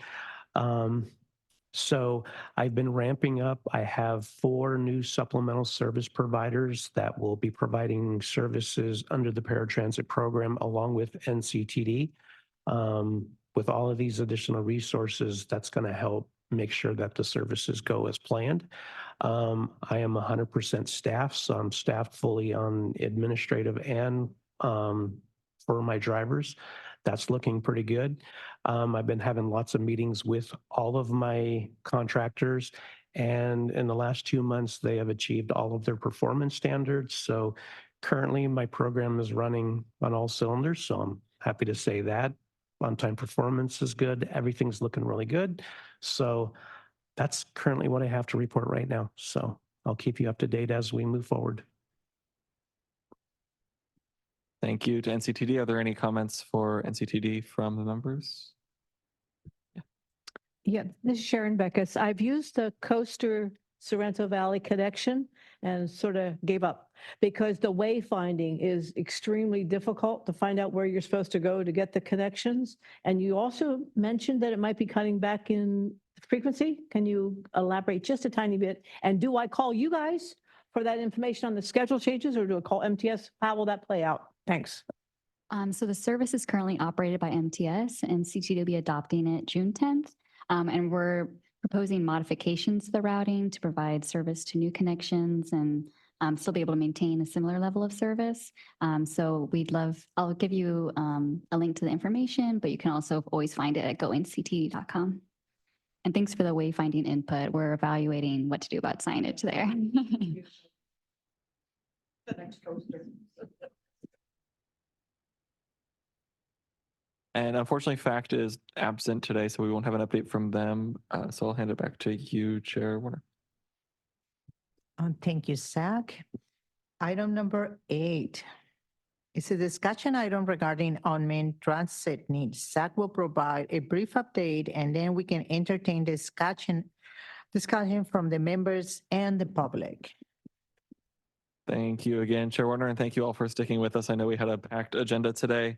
So I've been ramping up. I have 4 new supplemental service providers that will be providing services under the paratransit program along with NCTD. With all of these additional resources, that's going to help make sure that the services go as planned. I am 100% staffed, so I'm staffed fully on administrative and for my drivers. That's looking pretty good. I've been having lots of meetings with all of my contractors, and in the last 2 months, they have achieved all of their performance standards. So currently my program is running on all cylinders, so I'm happy to say that. On-time performance is good. Everything's looking really good. So that's currently what I have to report right now. So I'll keep you up to date as we move forward. Thank you to NCTD. Are there any comments for NCTD from the members? Yeah, this is Sharon Beckus. I've used the Coaster Sorrento Valley connection and sort of gave up because the wayfinding is extremely difficult to find out where you're supposed to go to get the connections. And you also mentioned that it might be cutting back in frequency. Can you elaborate just a tiny bit? And do I call you guys for that information on the schedule changes, or do I call MTS? How will that play out? Thanks. So the service is currently operated by MTS and CTD will be adopting it June 10th. And we're proposing modifications to the routing to provide service to new connections and still be able to maintain a similar level of service. So I'll give you a link to the information, but you can also always find it at goinctd.com. And thanks for the wayfinding input. We're evaluating what to do about signage there. The next coaster. And unfortunately, FACT is absent today, so we won't have an update from them. So I'll hand it back to you, Chair Warner. Thank you, Zach. Item number 8. It's a discussion item regarding unmet transit needs. Zach will provide a brief update and then we can entertain discussion from the members and the public. Thank you again, Chair Warner, and thank you all for sticking with us. I know we had a packed agenda today.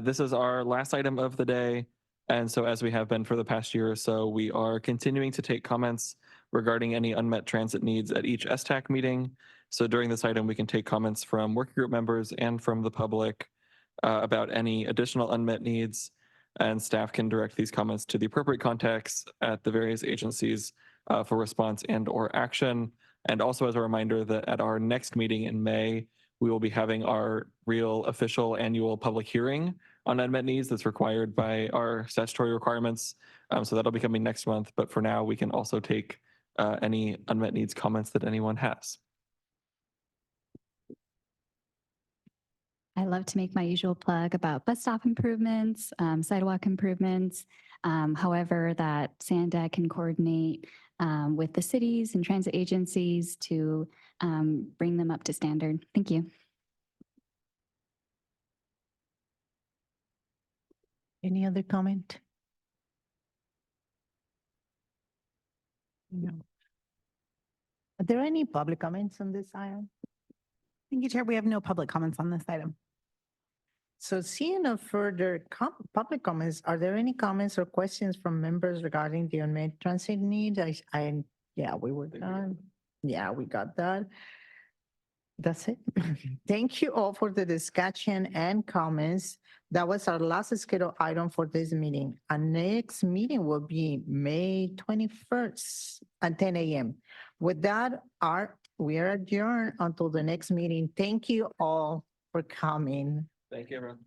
This is our last item of the day. And so as we have been for the past year or so, we are continuing to take comments regarding any unmet transit needs at each STAC meeting. So during this item, we can take comments from working group members and from the public about any additional unmet needs, and staff can direct these comments to the appropriate contacts at the various agencies for response and/or action. And also as a reminder that at our next meeting in May, we will be having our real official annual public hearing on unmet needs that's required by our statutory requirements. So that'll be coming next month. But for now, we can also take any unmet needs comments that anyone has. I love to make my usual plug about bus stop improvements, sidewalk improvements. However, that SANDAG can coordinate with the cities and transit agencies to bring them up to standard. Thank you. Any other comment? No. Are there any public comments on this item? Thank you, Chair. We have no public comments on this item. So seeing no further public comments, are there any comments or questions from members regarding the unmet transit need? Yeah, we were done. Yeah, we got that. That's it. Thank you all for the discussion and comments. That was our last scheduled item for this meeting. Our next meeting will be May 21st at 10 a.m. With that, we are adjourned until the next meeting. Thank you all for coming. Thank you, everyone.